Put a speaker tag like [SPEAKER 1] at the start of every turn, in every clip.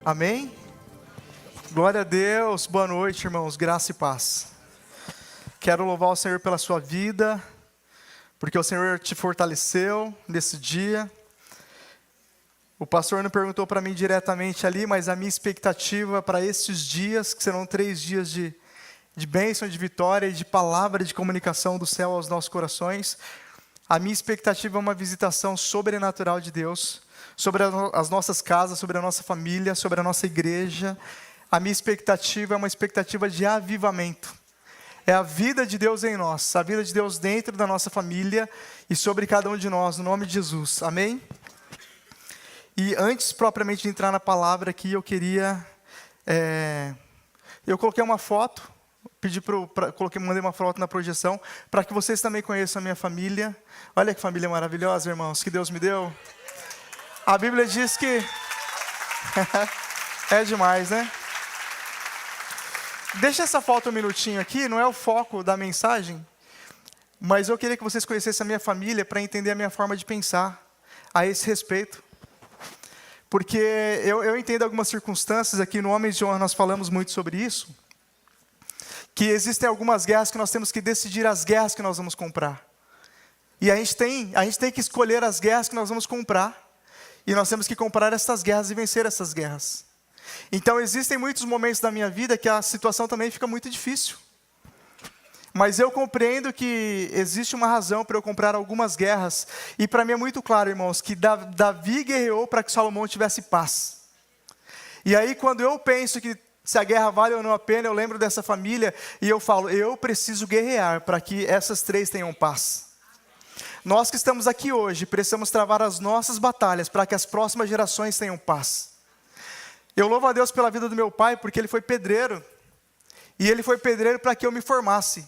[SPEAKER 1] Amém? Glória a Deus, boa noite, irmãos, graça e paz. Quero louvar o Senhor pela sua vida, porque o Senhor te fortaleceu nesse dia. O pastor não perguntou para mim diretamente ali, mas a minha expectativa para esses dias, que serão 3 dias de bênção, de vitória e de palavra de comunicação do céu aos nossos corações, a minha expectativa é uma visitação sobrenatural de Deus, sobre as nossas casas, sobre a nossa família, sobre a nossa igreja. A minha expectativa é uma expectativa de avivamento. É a vida de Deus em nós, a vida de Deus dentro da nossa família e sobre cada um de nós, no nome de Jesus. Amém? E antes propriamente de entrar na palavra aqui, eu queria... Eu coloquei uma foto, mandei uma foto na projeção, para que vocês também conheçam a minha família. Olha que família maravilhosa, irmãos, que Deus me deu. A Bíblia diz que... é demais, né? Deixa essa foto um minutinho aqui, não é o foco da mensagem, mas eu queria que vocês conhecessem a minha família para entender a minha forma de pensar a esse respeito. Porque eu entendo algumas circunstâncias, aqui no Homens de Honra nós falamos muito sobre isso, que existem algumas guerras que nós temos que decidir as guerras que nós vamos comprar. E a gente tem que escolher as guerras que nós vamos comprar. E nós temos que comprar essas guerras e vencer essas guerras. Então existem muitos momentos da minha vida que a situação também fica muito difícil. Mas eu compreendo que existe uma razão para eu comprar algumas guerras. E para mim é muito claro, irmãos, que Davi guerreou para que Salomão tivesse paz. E aí quando eu penso que se a guerra vale ou não a pena, eu lembro dessa família e eu falo, eu preciso guerrear para que essas 3 tenham paz. Nós que estamos aqui hoje, precisamos travar as nossas batalhas para que as próximas gerações tenham paz. Eu louvo a Deus pela vida do meu pai, porque ele foi pedreiro. E ele foi pedreiro para que eu me formasse.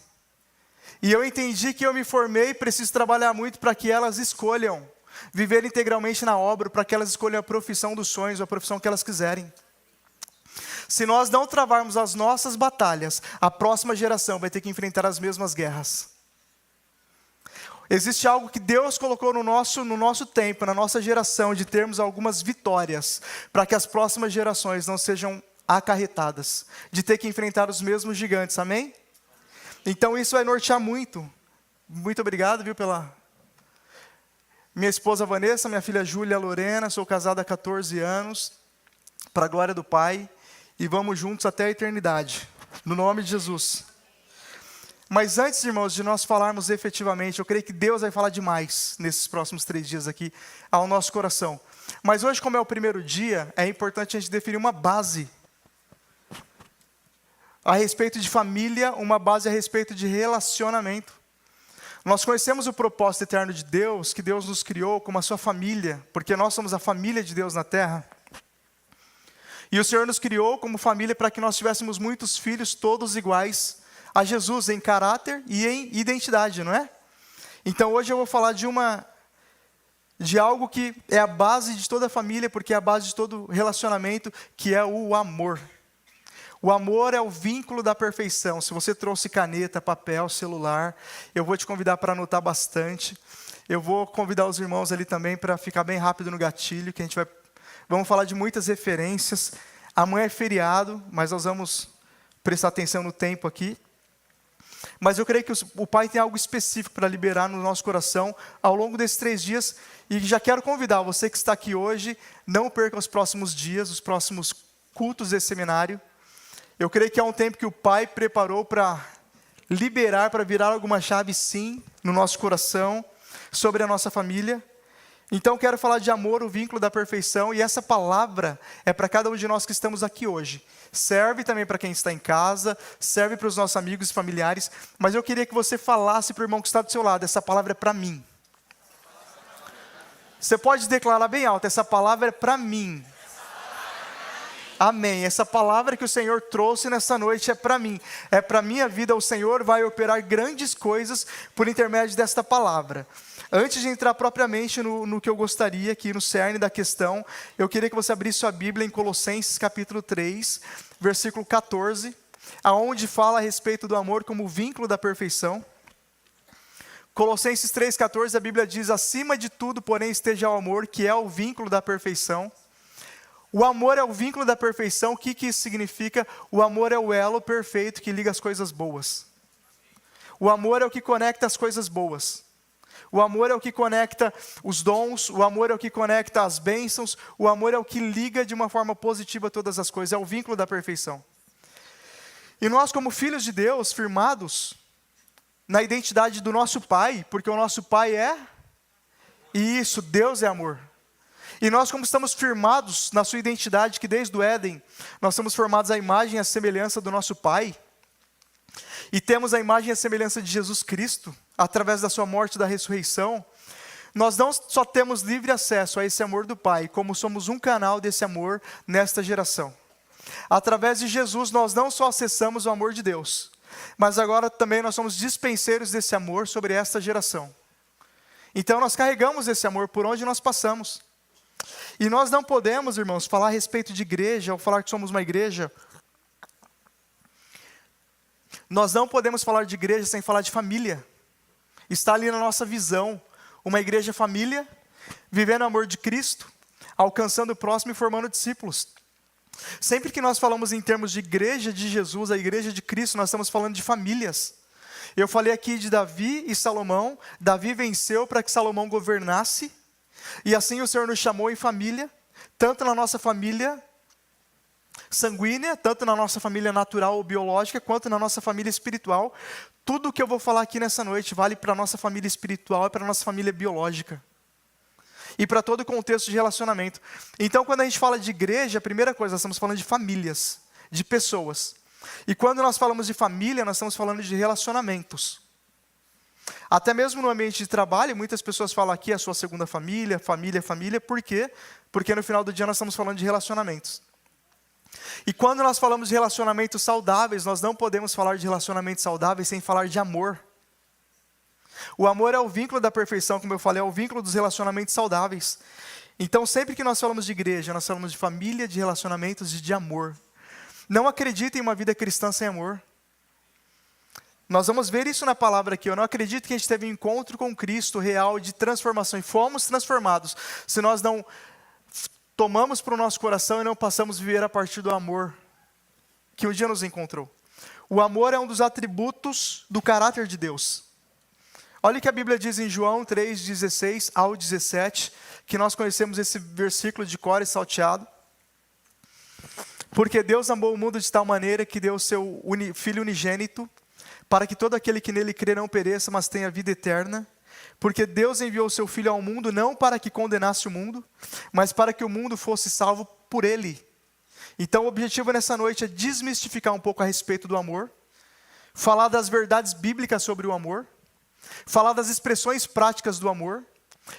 [SPEAKER 1] E eu entendi que eu me formei e preciso trabalhar muito para que elas escolham viver integralmente na obra, para que elas escolham a profissão dos sonhos, a profissão que elas quiserem. Se nós não travarmos as nossas batalhas, a próxima geração vai ter que enfrentar as mesmas guerras. Existe algo que Deus colocou no nosso tempo, na nossa geração, de termos algumas vitórias, para que as próximas gerações não sejam acarretadas, de ter que enfrentar os mesmos gigantes, amém? Então isso vai nortear muito. Muito obrigado, viu, pela... Minha esposa Vanessa, minha filha Júlia Lorena, sou casado há 14 anos, para a glória do Pai, e vamos juntos até a eternidade, no nome de Jesus. Mas antes, irmãos, de nós falarmos efetivamente, eu creio que Deus vai falar demais nesses próximos 3 dias aqui ao nosso coração. Mas hoje, como é o primeiro dia, é importante a gente definir uma base a respeito de família, uma base a respeito de relacionamento. Nós conhecemos o propósito eterno de Deus, que Deus nos criou como a sua família, porque nós somos a família de Deus na terra. E o Senhor nos criou como família para que nós tivéssemos muitos filhos, todos iguais a Jesus em caráter e em identidade, não é? Então hoje eu vou falar de algo que é a base de toda a família, porque é a base de todo relacionamento, que é o amor. O amor é o vínculo da perfeição. Se você trouxe caneta, papel, celular, eu vou te convidar para anotar bastante. Eu vou convidar os irmãos ali também para ficar bem rápido no gatilho, que vamos falar de muitas referências. Amanhã é feriado, mas nós vamos prestar atenção no tempo aqui. Mas eu creio que o Pai tem algo específico para liberar no nosso coração ao longo desses 3 dias. E já quero convidar você que está aqui hoje, não perca os próximos dias, os próximos cultos desse seminário. Eu creio que é um tempo que o Pai preparou para liberar, para virar alguma chave sim, no nosso coração, sobre a nossa família. Então quero falar de amor, o vínculo da perfeição, e essa palavra é para cada um de nós que estamos aqui hoje. Serve também para quem está em casa, serve para os nossos amigos e familiares, mas eu queria que você falasse para o irmão que está do seu lado, essa palavra é para mim. Você pode declarar bem alto, essa palavra é para mim. Amém. Essa palavra que o Senhor trouxe nessa noite é para mim. É para a minha vida, o Senhor vai operar grandes coisas por intermédio desta palavra. Antes de entrar propriamente no que eu gostaria, aqui no cerne da questão, eu queria que você abrisse sua Bíblia em Colossenses capítulo 3, versículo 14, aonde fala a respeito do amor como vínculo da perfeição. Colossenses 3,14, a Bíblia diz, acima de tudo, porém, esteja o amor, que é o vínculo da perfeição. O amor é o vínculo da perfeição. O que isso significa? O amor é o elo perfeito que liga as coisas boas. O amor é o que conecta as coisas boas. O amor é o que conecta os dons. O amor é o que conecta as bênçãos. O amor é o que liga de uma forma positiva todas as coisas. É o vínculo da perfeição. E nós, como filhos de Deus, firmados na identidade do nosso Pai, porque o nosso Pai é isso, Deus é amor. E nós, como estamos firmados na sua identidade, que desde o Éden, nós somos formados à imagem e à semelhança do nosso Pai, e temos a imagem e a semelhança de Jesus Cristo, através da sua morte e da ressurreição, nós não só temos livre acesso a esse amor do Pai, como somos um canal desse amor nesta geração. Através de Jesus, nós não só acessamos o amor de Deus, mas agora também nós somos dispenseiros desse amor sobre esta geração. Então nós carregamos esse amor por onde nós passamos. E nós não podemos, irmãos, falar a respeito de igreja, ou falar que somos uma igreja. Nós não podemos falar de igreja sem falar de família. Está ali na nossa visão, uma igreja família, vivendo o amor de Cristo, alcançando o próximo e formando discípulos. Sempre que nós falamos em termos de igreja de Jesus, a igreja de Cristo, nós estamos falando de famílias. Eu falei aqui de Davi e Salomão. Davi venceu para que Salomão governasse. E assim o Senhor nos chamou em família, tanto na nossa família sanguínea, tanto na nossa família natural ou biológica, quanto na nossa família espiritual. Tudo o que eu vou falar aqui nessa noite vale para a nossa família espiritual e para a nossa família biológica. E para todo o contexto de relacionamento. Então, quando a gente fala de igreja, a primeira coisa, nós estamos falando de famílias, de pessoas. E quando nós falamos de família, nós estamos falando de relacionamentos. Até mesmo no ambiente de trabalho, muitas pessoas falam aqui a sua segunda família, família. Por quê? Porque no final do dia nós estamos falando de relacionamentos. E quando nós falamos de relacionamentos saudáveis, nós não podemos falar de relacionamentos saudáveis sem falar de amor. O amor é o vínculo da perfeição, como eu falei, é o vínculo dos relacionamentos saudáveis. Então, sempre que nós falamos de igreja, nós falamos de família, de relacionamentos e de amor. Não acredite em uma vida cristã sem amor. Nós vamos ver isso na palavra aqui. Eu não acredito que a gente teve um encontro com Cristo real de transformação. E fomos transformados. Se nós não tomamos para o nosso coração e não passamos a viver a partir do amor que um dia nos encontrou. O amor é um dos atributos do caráter de Deus. Olha o que a Bíblia diz em João 3:16 ao 17, que nós conhecemos esse versículo de cor e salteado. Porque Deus amou o mundo de tal maneira que deu o seu Filho unigênito, para que todo aquele que nele crê não pereça, mas tenha vida eterna. Porque Deus enviou o seu Filho ao mundo, não para que condenasse o mundo, mas para que o mundo fosse salvo por ele. Então o objetivo nessa noite é desmistificar um pouco a respeito do amor, falar das verdades bíblicas sobre o amor, falar das expressões práticas do amor,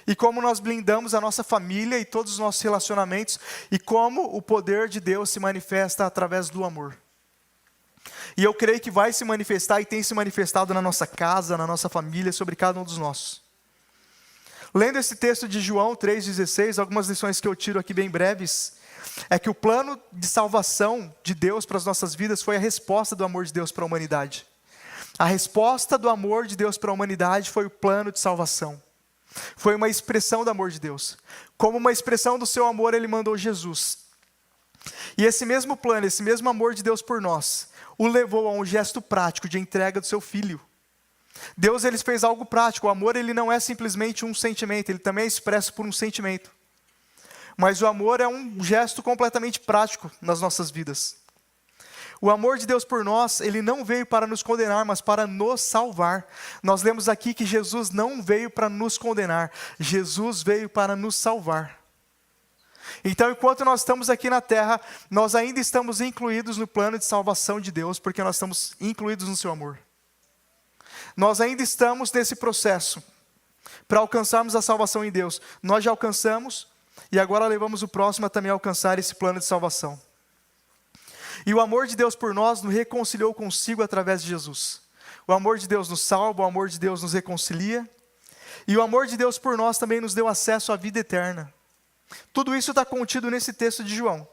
[SPEAKER 1] e como nós blindamos a nossa família e todos os nossos relacionamentos, e como o poder de Deus se manifesta através do amor. E eu creio que vai se manifestar e tem se manifestado na nossa casa, na nossa família, sobre cada um dos nossos. Lendo esse texto de João 3,16, algumas lições que eu tiro aqui bem breves, é que o plano de salvação de Deus para as nossas vidas foi a resposta do amor de Deus para a humanidade. A resposta do amor de Deus para a humanidade foi o plano de salvação. Foi uma expressão do amor de Deus. Como uma expressão do seu amor, Ele mandou Jesus. E esse mesmo plano, esse mesmo amor de Deus por nós, o levou a um gesto prático de entrega do seu Filho. Deus, Ele fez algo prático. O amor, ele não é simplesmente um sentimento, ele também é expresso por um sentimento. Mas o amor é um gesto completamente prático nas nossas vidas. O amor de Deus por nós, Ele não veio para nos condenar, mas para nos salvar. Nós lemos aqui que Jesus não veio para nos condenar, Jesus veio para nos salvar. Então, enquanto nós estamos aqui na terra, nós ainda estamos incluídos no plano de salvação de Deus, porque nós estamos incluídos no seu amor. Nós ainda estamos nesse processo, para alcançarmos a salvação em Deus. Nós já alcançamos, e agora levamos o próximo a também alcançar esse plano de salvação. E o amor de Deus por nós nos reconciliou consigo através de Jesus. O amor de Deus nos salva, o amor de Deus nos reconcilia. E o amor de Deus por nós também nos deu acesso à vida eterna. Tudo isso está contido nesse texto de João.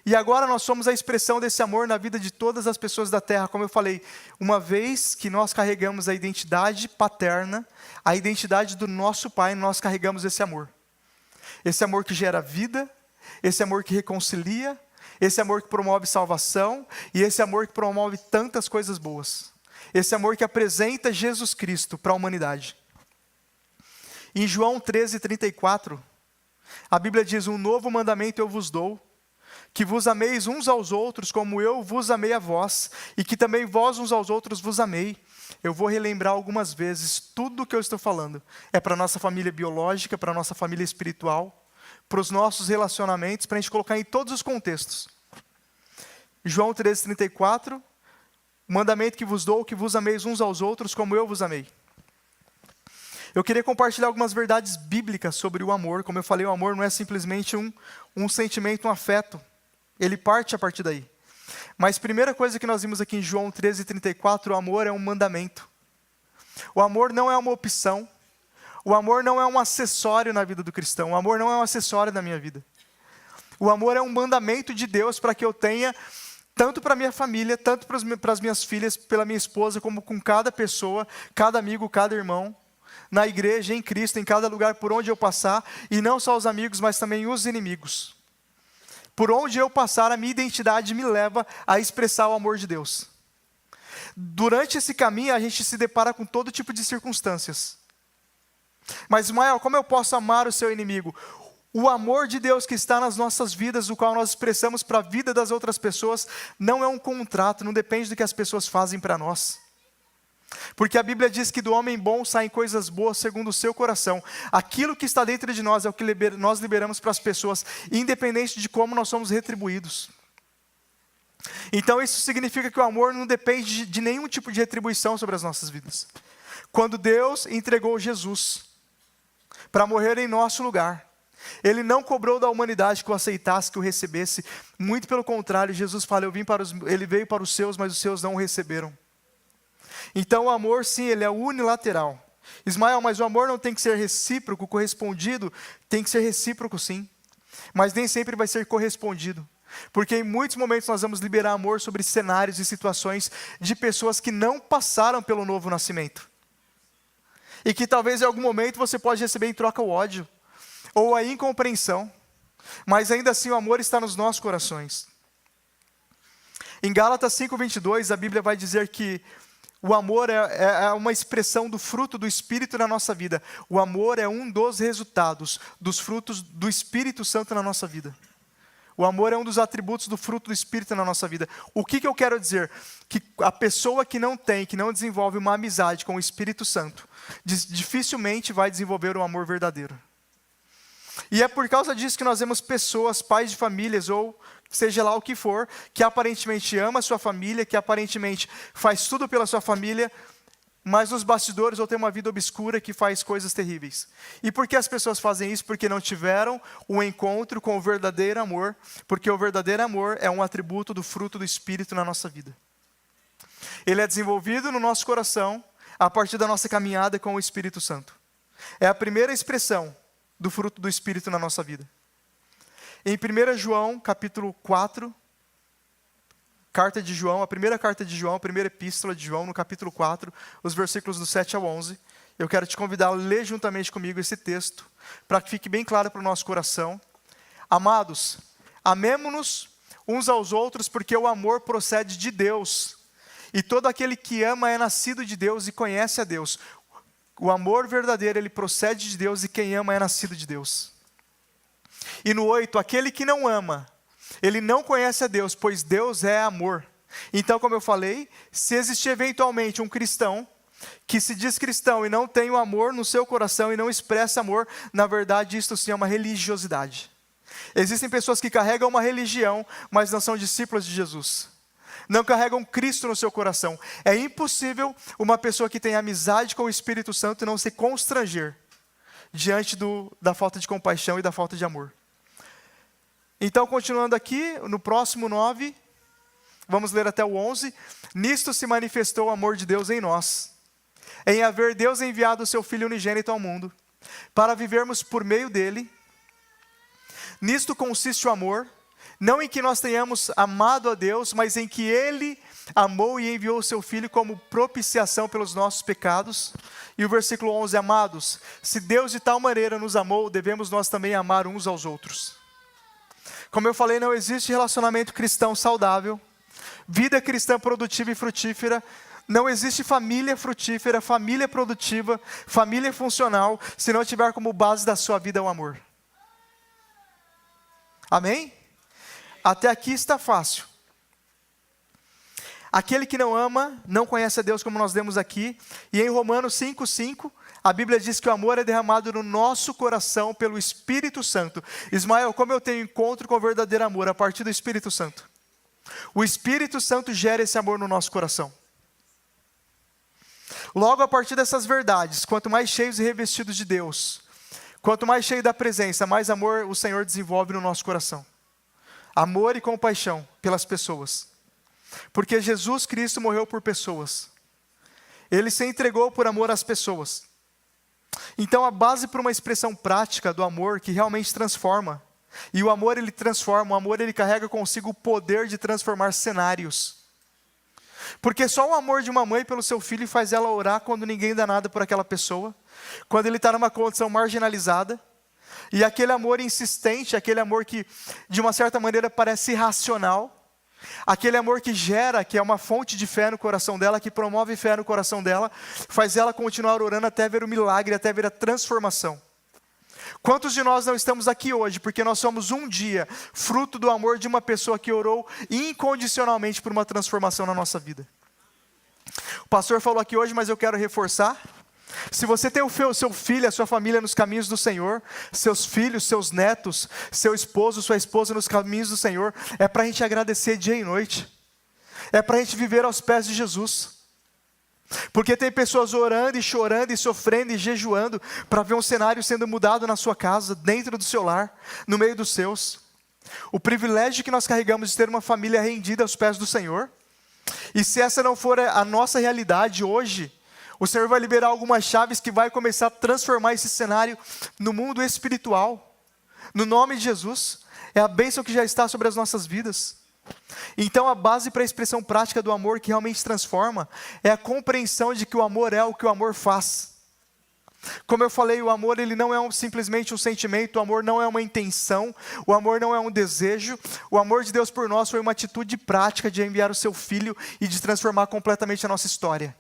[SPEAKER 1] E agora nós somos a expressão desse amor na vida de todas as pessoas da terra. Como eu falei, uma vez que nós carregamos a identidade paterna, a identidade do nosso Pai, nós carregamos esse amor. Esse amor que gera vida, esse amor que reconcilia, esse amor que promove salvação e esse amor que promove tantas coisas boas. Esse amor que apresenta Jesus Cristo para a humanidade. Em João 13:34, a Bíblia diz: um novo mandamento eu vos dou, que vos ameis uns aos outros como eu vos amei a vós, e que também vós uns aos outros vos amei. Eu vou relembrar algumas vezes, tudo o que eu estou falando é para a nossa família biológica, para a nossa família espiritual, para os nossos relacionamentos, para a gente colocar em todos os contextos. João 13:34, o mandamento que vos dou, que vos ameis uns aos outros como eu vos amei. Eu queria compartilhar algumas verdades bíblicas sobre o amor. Como eu falei, o amor não é simplesmente um sentimento, um afeto. Ele parte a partir daí. Mas a primeira coisa que nós vimos aqui em João 13:34, o amor é um mandamento. O amor não é uma opção. O amor não é um acessório na vida do cristão. O amor não é um acessório na minha vida. O amor é um mandamento de Deus para que eu tenha, tanto para a minha família, tanto para as minhas filhas, pela minha esposa, como com cada pessoa, cada amigo, cada irmão, na igreja, em Cristo, em cada lugar por onde eu passar, e não só os amigos, mas também os inimigos. Por onde eu passar, a minha identidade me leva a expressar o amor de Deus. Durante esse caminho, a gente se depara com todo tipo de circunstâncias. Mas, Ismael, como eu posso amar o seu inimigo? O amor de Deus que está nas nossas vidas, o qual nós expressamos para a vida das outras pessoas, não é um contrato, não depende do que as pessoas fazem para nós. Porque a Bíblia diz que do homem bom saem coisas boas segundo o seu coração. Aquilo que está dentro de nós é o que nós liberamos para as pessoas, independente de como nós somos retribuídos. Então isso significa que o amor não depende de nenhum tipo de retribuição sobre as nossas vidas. Quando Deus entregou Jesus para morrer em nosso lugar, Ele não cobrou da humanidade que o aceitasse, que o recebesse. Muito pelo contrário, Jesus fala, Ele veio para os seus, mas os seus não o receberam. Então o amor, sim, ele é unilateral. Ismael, mas o amor não tem que ser recíproco, correspondido? Tem que ser recíproco, sim. Mas nem sempre vai ser correspondido. Porque em muitos momentos nós vamos liberar amor sobre cenários e situações de pessoas que não passaram pelo novo nascimento. E que talvez em algum momento você pode receber em troca o ódio, ou a incompreensão. Mas ainda assim o amor está nos nossos corações. Em Gálatas 5:22, a Bíblia vai dizer que o amor é uma expressão do fruto do Espírito na nossa vida. O amor é um dos resultados dos frutos do Espírito Santo na nossa vida. O amor é um dos atributos do fruto do Espírito na nossa vida. O que eu quero dizer? Que a pessoa que não desenvolve uma amizade com o Espírito Santo, dificilmente vai desenvolver um amor verdadeiro. E é por causa disso que nós vemos pessoas, pais de famílias, ou seja lá o que for, que aparentemente ama a sua família, que aparentemente faz tudo pela sua família, mas nos bastidores ou tem uma vida obscura que faz coisas terríveis. E por que as pessoas fazem isso? Porque não tiveram um encontro com o verdadeiro amor, porque o verdadeiro amor é um atributo do fruto do Espírito na nossa vida. Ele é desenvolvido no nosso coração a partir da nossa caminhada com o Espírito Santo. É a primeira expressão do fruto do Espírito na nossa vida. Em 1 João, capítulo 4, carta de João, a primeira carta de João, a primeira epístola de João, no capítulo 4, os versículos do 7 ao 11, eu quero te convidar a ler juntamente comigo esse texto, para que fique bem claro para o nosso coração. Amados, amemo-nos uns aos outros, porque o amor procede de Deus, e todo aquele que ama é nascido de Deus e conhece a Deus. O amor verdadeiro, ele procede de Deus, e quem ama é nascido de Deus. E no 8, aquele que não ama, ele não conhece a Deus, pois Deus é amor. Então, como eu falei, se existir eventualmente um cristão que se diz cristão e não tem o amor no seu coração e não expressa amor, na verdade isto sim é uma religiosidade. Existem pessoas que carregam uma religião, mas não são discípulos de Jesus. Não carregam Cristo no seu coração. É impossível uma pessoa que tem amizade com o Espírito Santo não se constranger diante da falta de compaixão e da falta de amor. Então, continuando aqui, no próximo 9, vamos ler até o 11. Nisto se manifestou o amor de Deus em nós, em haver Deus enviado o seu Filho unigênito ao mundo, para vivermos por meio dele. Nisto consiste o amor, não em que nós tenhamos amado a Deus, mas em que Ele amou e enviou o seu Filho como propiciação pelos nossos pecados. E o versículo 11, amados, se Deus de tal maneira nos amou, devemos nós também amar uns aos outros. Como eu falei, não existe relacionamento cristão saudável, vida cristã produtiva e frutífera, não existe família frutífera, família produtiva, família funcional, se não tiver como base da sua vida o amor. Amém? Até aqui está fácil. Aquele que não ama, não conhece a Deus, como nós lemos aqui. E em Romanos 5:5, a Bíblia diz que o amor é derramado no nosso coração pelo Espírito Santo. Ismael, como eu tenho encontro com o verdadeiro amor? A partir do Espírito Santo. O Espírito Santo gera esse amor no nosso coração. Logo, a partir dessas verdades, quanto mais cheios e revestidos de Deus, quanto mais cheio da presença, mais amor o Senhor desenvolve no nosso coração. Amor e compaixão pelas pessoas. Porque Jesus Cristo morreu por pessoas. Ele se entregou por amor às pessoas. Então a base para uma expressão prática do amor que realmente transforma. E o amor ele transforma, o amor ele carrega consigo o poder de transformar cenários. Porque só o amor de uma mãe pelo seu filho faz ela orar quando ninguém dá nada por aquela pessoa. Quando ele está numa condição marginalizada. E aquele amor insistente, aquele amor que de uma certa maneira parece irracional. Aquele amor que gera, que é uma fonte de fé no coração dela, que promove fé no coração dela, faz ela continuar orando até ver o milagre, até ver a transformação. Quantos de nós não estamos aqui hoje, porque nós somos um dia fruto do amor de uma pessoa que orou incondicionalmente por uma transformação na nossa vida? O pastor falou aqui hoje, mas eu quero reforçar. Se você tem o seu filho, a sua família nos caminhos do Senhor, seus filhos, seus netos, seu esposo, sua esposa nos caminhos do Senhor, é para a gente agradecer dia e noite. É para a gente viver aos pés de Jesus. Porque tem pessoas orando e chorando e sofrendo e jejuando para ver um cenário sendo mudado na sua casa, dentro do seu lar, no meio dos seus. O privilégio que nós carregamos de ter uma família rendida aos pés do Senhor. E se essa não for a nossa realidade hoje, o Senhor vai liberar algumas chaves que vai começar a transformar esse cenário no mundo espiritual. No nome de Jesus. É a bênção que já está sobre as nossas vidas. Então a base para a expressão prática do amor que realmente transforma é a compreensão de que o amor é o que o amor faz. Como eu falei, o amor ele não é simplesmente um sentimento, o amor não é uma intenção, o amor não é um desejo. O amor de Deus por nós foi uma atitude prática de enviar o seu Filho e de transformar completamente a nossa história.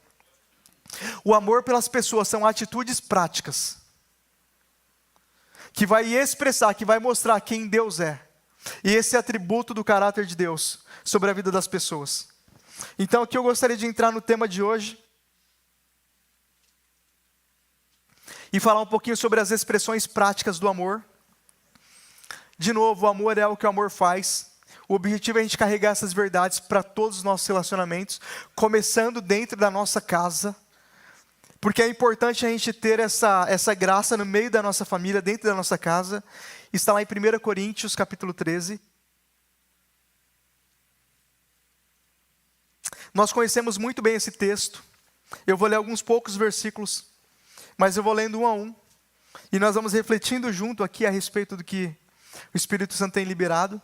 [SPEAKER 1] O amor pelas pessoas são atitudes práticas, que vai expressar, que vai mostrar quem Deus é. E esse atributo do caráter de Deus sobre a vida das pessoas. Então aqui eu gostaria de entrar no tema de hoje. E falar um pouquinho sobre as expressões práticas do amor. De novo, o amor é o que o amor faz. O objetivo é a gente carregar essas verdades para todos os nossos relacionamentos. Começando dentro da nossa casa. Porque é importante a gente ter essa graça no meio da nossa família, dentro da nossa casa. Está lá em 1 Coríntios, capítulo 13. Nós conhecemos muito bem esse texto. Eu vou ler alguns poucos versículos, mas eu vou lendo um a um. E nós vamos refletindo junto aqui a respeito do que o Espírito Santo tem liberado.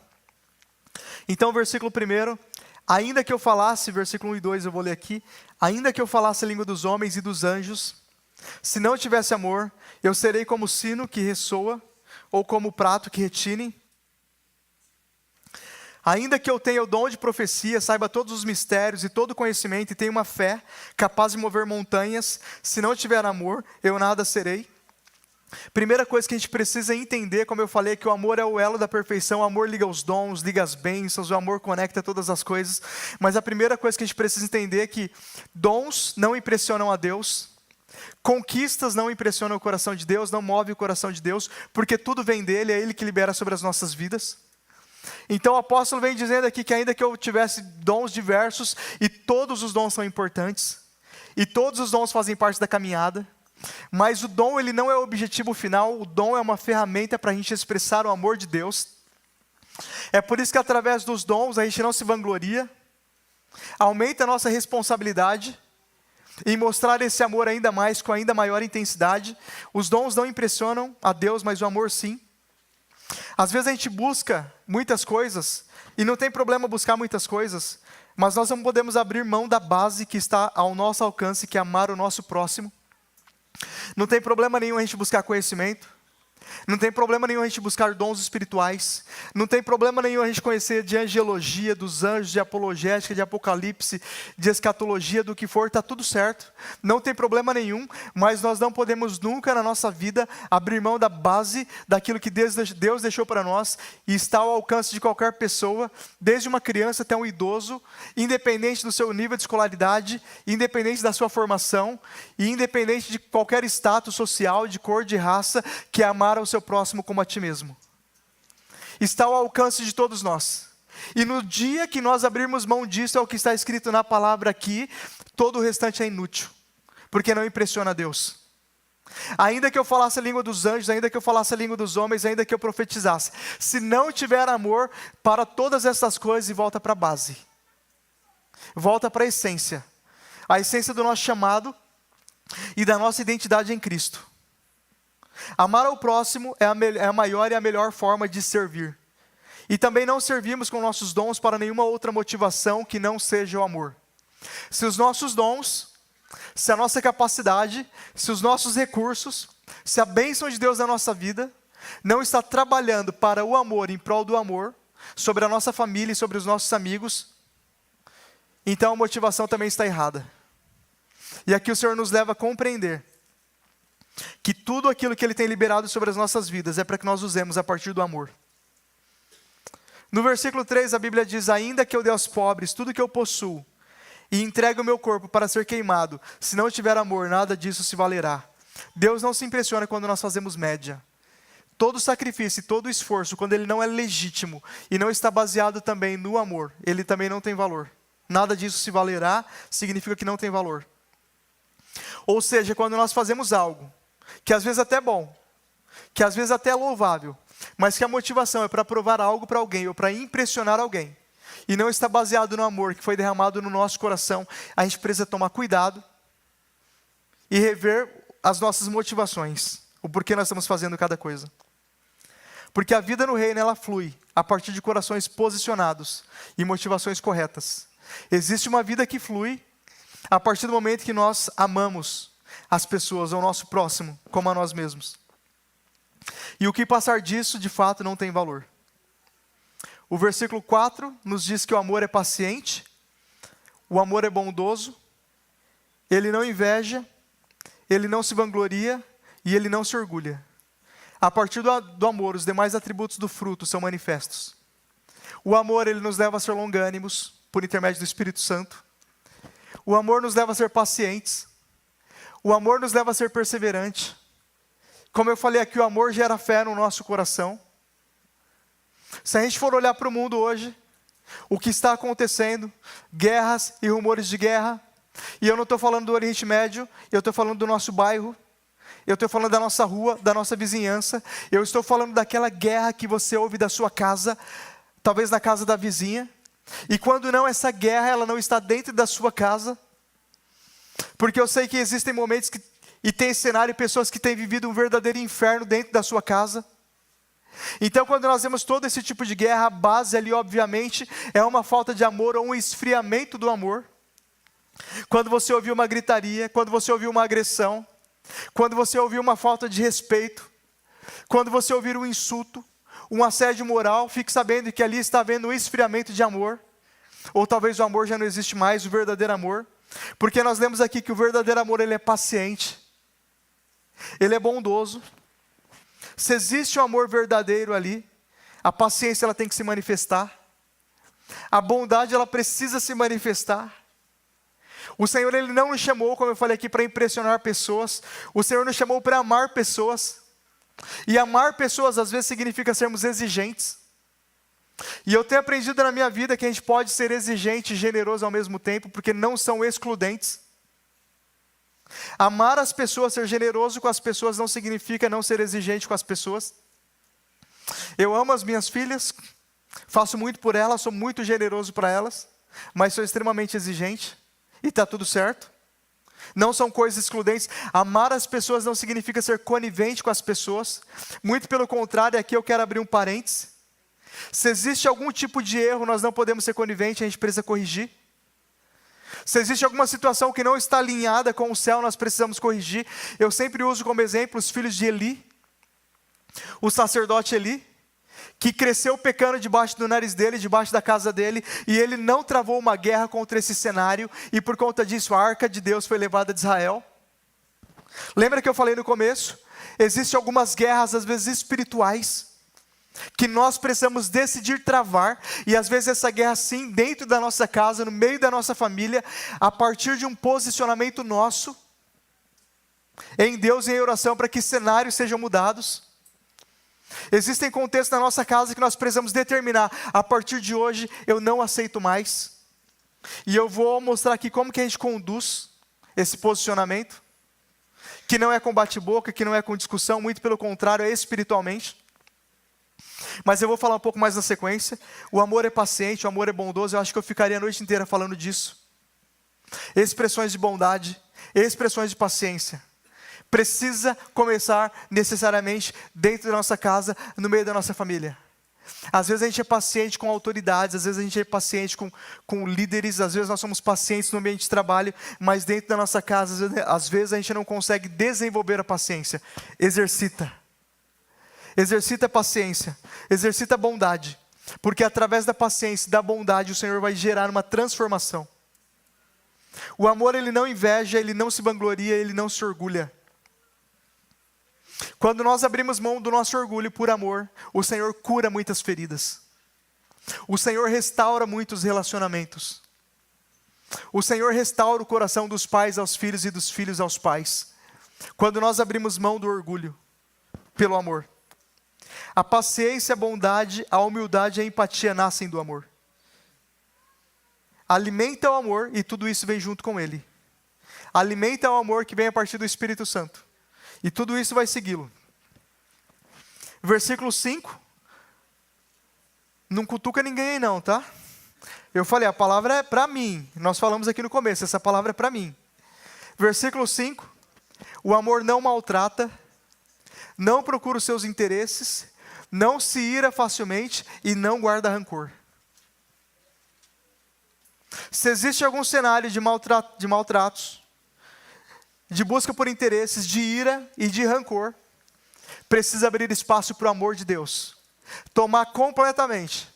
[SPEAKER 1] Então, versículo 1. Ainda que eu falasse, versículo 1 e 2 eu vou ler aqui. Ainda que eu falasse a língua dos homens e dos anjos, se não tivesse amor, eu serei como o sino que ressoa, ou como o prato que retine. Ainda que eu tenha o dom de profecia, saiba todos os mistérios e todo o conhecimento, e tenha uma fé capaz de mover montanhas, se não tiver amor, eu nada serei. Primeira coisa que a gente precisa entender, como eu falei, é que o amor é o elo da perfeição. O amor liga os dons, liga as bênçãos, o amor conecta todas as coisas. Mas a primeira coisa que a gente precisa entender é que dons não impressionam a Deus, conquistas não impressionam o coração de Deus, não move o coração de Deus, porque tudo vem dele, é ele que libera sobre as nossas vidas. Então o apóstolo vem dizendo aqui que ainda que eu tivesse dons diversos, e todos os dons são importantes, e todos os dons fazem parte da caminhada, mas o dom ele não é o objetivo final, o dom é uma ferramenta para a gente expressar o amor de Deus. É por isso que através dos dons a gente não se vangloria, aumenta a nossa responsabilidade em mostrar esse amor ainda mais, com ainda maior intensidade. Os dons não impressionam a Deus, mas o amor sim. Às vezes a gente busca muitas coisas, e não tem problema buscar muitas coisas, mas nós não podemos abrir mão da base que está ao nosso alcance, que é amar o nosso próximo. Não tem problema nenhum a gente buscar conhecimento. Não tem problema nenhum a gente buscar dons espirituais. Não tem problema nenhum a gente conhecer de angelologia, dos anjos, de apologética, de apocalipse, de escatologia, do que for, está tudo certo. Não tem problema nenhum, mas nós não podemos nunca na nossa vida abrir mão da base, daquilo que Deus deixou para nós e está ao alcance de qualquer pessoa, desde uma criança até um idoso, independente do seu nível de escolaridade, independente da sua formação e independente de qualquer status social, de cor, de raça, que é amar ao seu próximo como a ti mesmo. Está ao alcance de todos nós. E no dia que nós abrirmos mão disso, é o que está escrito na palavra aqui, todo o restante é inútil, porque não impressiona Deus. Ainda que eu falasse a língua dos anjos, ainda que eu falasse a língua dos homens, ainda que eu profetizasse, se não tiver amor para todas essas coisas, e volta para a base, volta para a essência do nosso chamado e da nossa identidade em Cristo. Amar ao próximo é a maior e a melhor forma de servir. E também não servimos com nossos dons para nenhuma outra motivação que não seja o amor. Se os nossos dons, se a nossa capacidade, se os nossos recursos, se a bênção de Deus na nossa vida não está trabalhando para o amor, em prol do amor, sobre a nossa família e sobre os nossos amigos, então a motivação também está errada. E aqui o Senhor nos leva a compreender que tudo aquilo que Ele tem liberado sobre as nossas vidas é para que nós usemos a partir do amor. No versículo 3 a Bíblia diz: ainda que eu dê aos pobres tudo que eu possuo, e entregue o meu corpo para ser queimado, se não tiver amor, nada disso se valerá. Deus não se impressiona quando nós fazemos média. Todo sacrifício e todo esforço, quando ele não é legítimo, e não está baseado também no amor, ele também não tem valor. Nada disso se valerá, significa que não tem valor. Ou seja, quando nós fazemos algo que às vezes até é bom, que às vezes até é louvável, mas que a motivação é para provar algo para alguém, ou para impressionar alguém, e não está baseado no amor que foi derramado no nosso coração, a gente precisa tomar cuidado e rever as nossas motivações, o porquê nós estamos fazendo cada coisa. Porque a vida no reino, ela flui a partir de corações posicionados e motivações corretas. Existe uma vida que flui a partir do momento que nós amamos as pessoas, ao nosso próximo, como a nós mesmos. E o que passar disso, de fato, não tem valor. O versículo 4 nos diz que o amor é paciente, o amor é bondoso, ele não inveja, ele não se vangloria e ele não se orgulha. A partir do amor, os demais atributos do fruto são manifestos. O amor, ele nos leva a ser longânimos, por intermédio do Espírito Santo. O amor nos leva a ser pacientes. O amor nos leva a ser perseverante. Como eu falei aqui, o amor gera fé no nosso coração. Se a gente for olhar para o mundo hoje, o que está acontecendo, guerras e rumores de guerra, e eu não estou falando do Oriente Médio, eu estou falando do nosso bairro, eu estou falando da nossa rua, da nossa vizinhança, eu estou falando daquela guerra que você ouve da sua casa, talvez na casa da vizinha, e quando não, essa guerra ela não está dentro da sua casa, porque eu sei que existem momentos e tem cenário e pessoas que têm vivido um verdadeiro inferno dentro da sua casa. Então quando nós vemos todo esse tipo de guerra, a base ali obviamente é uma falta de amor ou um esfriamento do amor. Quando você ouviu uma gritaria, quando você ouviu uma agressão, quando você ouviu uma falta de respeito, quando você ouvir um insulto, um assédio moral, fique sabendo que ali está havendo um esfriamento de amor, ou talvez o amor já não existe mais, o verdadeiro amor, porque nós lemos aqui que o verdadeiro amor ele é paciente, ele é bondoso. Se existe um amor verdadeiro ali, a paciência ela tem que se manifestar, a bondade ela precisa se manifestar. O Senhor ele não nos chamou, como eu falei aqui, para impressionar pessoas, o Senhor nos chamou para amar pessoas, e amar pessoas às vezes significa sermos exigentes, e eu tenho aprendido na minha vida que a gente pode ser exigente e generoso ao mesmo tempo, porque não são excludentes. Amar as pessoas, ser generoso com as pessoas não significa não ser exigente com as pessoas. Eu amo as minhas filhas, faço muito por elas, sou muito generoso para elas, mas sou extremamente exigente, e está tudo certo. Não são coisas excludentes. Amar as pessoas não significa ser conivente com as pessoas, muito pelo contrário, aqui eu quero abrir um parêntese. Se existe algum tipo de erro, nós não podemos ser coniventes, a gente precisa corrigir. Se existe alguma situação que não está alinhada com o céu, nós precisamos corrigir. Eu sempre uso como exemplo os filhos de Eli. O sacerdote Eli, que cresceu pecando debaixo do nariz dele, debaixo da casa dele, e ele não travou uma guerra contra esse cenário, e por conta disso a arca de Deus foi levada de Israel. Lembra que eu falei no começo? Existem algumas guerras, às vezes espirituais, que nós precisamos decidir travar, e às vezes essa guerra sim, dentro da nossa casa, no meio da nossa família, a partir de um posicionamento nosso, em Deus e em oração, para que cenários sejam mudados. Existem contextos na nossa casa que nós precisamos determinar, a partir de hoje eu não aceito mais, e eu vou mostrar aqui como que a gente conduz esse posicionamento, que não é com bate-boca, que não é com discussão, muito pelo contrário, é espiritualmente. Mas eu vou falar um pouco mais na sequência. O amor é paciente, o amor é bondoso. Eu acho que eu ficaria a noite inteira falando disso. Expressões de bondade, expressões de paciência. Precisa começar necessariamente dentro da nossa casa, no meio da nossa família. Às vezes a gente é paciente com autoridades, às vezes a gente é paciente com líderes, às vezes nós somos pacientes no ambiente de trabalho, mas dentro da nossa casa, às vezes a gente não consegue desenvolver a paciência. Exercita a paciência, exercita a bondade, porque através da paciência e da bondade o Senhor vai gerar uma transformação. O amor, ele não inveja, ele não se vangloria, ele não se orgulha. Quando nós abrimos mão do nosso orgulho por amor, o Senhor cura muitas feridas. O Senhor restaura muitos relacionamentos. O Senhor restaura o coração dos pais aos filhos e dos filhos aos pais. Quando nós abrimos mão do orgulho pelo amor. A paciência, a bondade, a humildade e a empatia nascem do amor. Alimenta o amor e tudo isso vem junto com ele. Alimenta o amor que vem a partir do Espírito Santo. E tudo isso vai segui-lo. Versículo 5. Não cutuca ninguém aí não, tá? Eu falei, a palavra é para mim. Nós falamos aqui no começo, essa palavra é para mim. Versículo 5. O amor não maltrata, não procura os seus interesses, não se ira facilmente e não guarda rancor. Se existe algum cenário de maltratos, de busca por interesses, de ira e de rancor, precisa abrir espaço para o amor de Deus. Tomar completamente,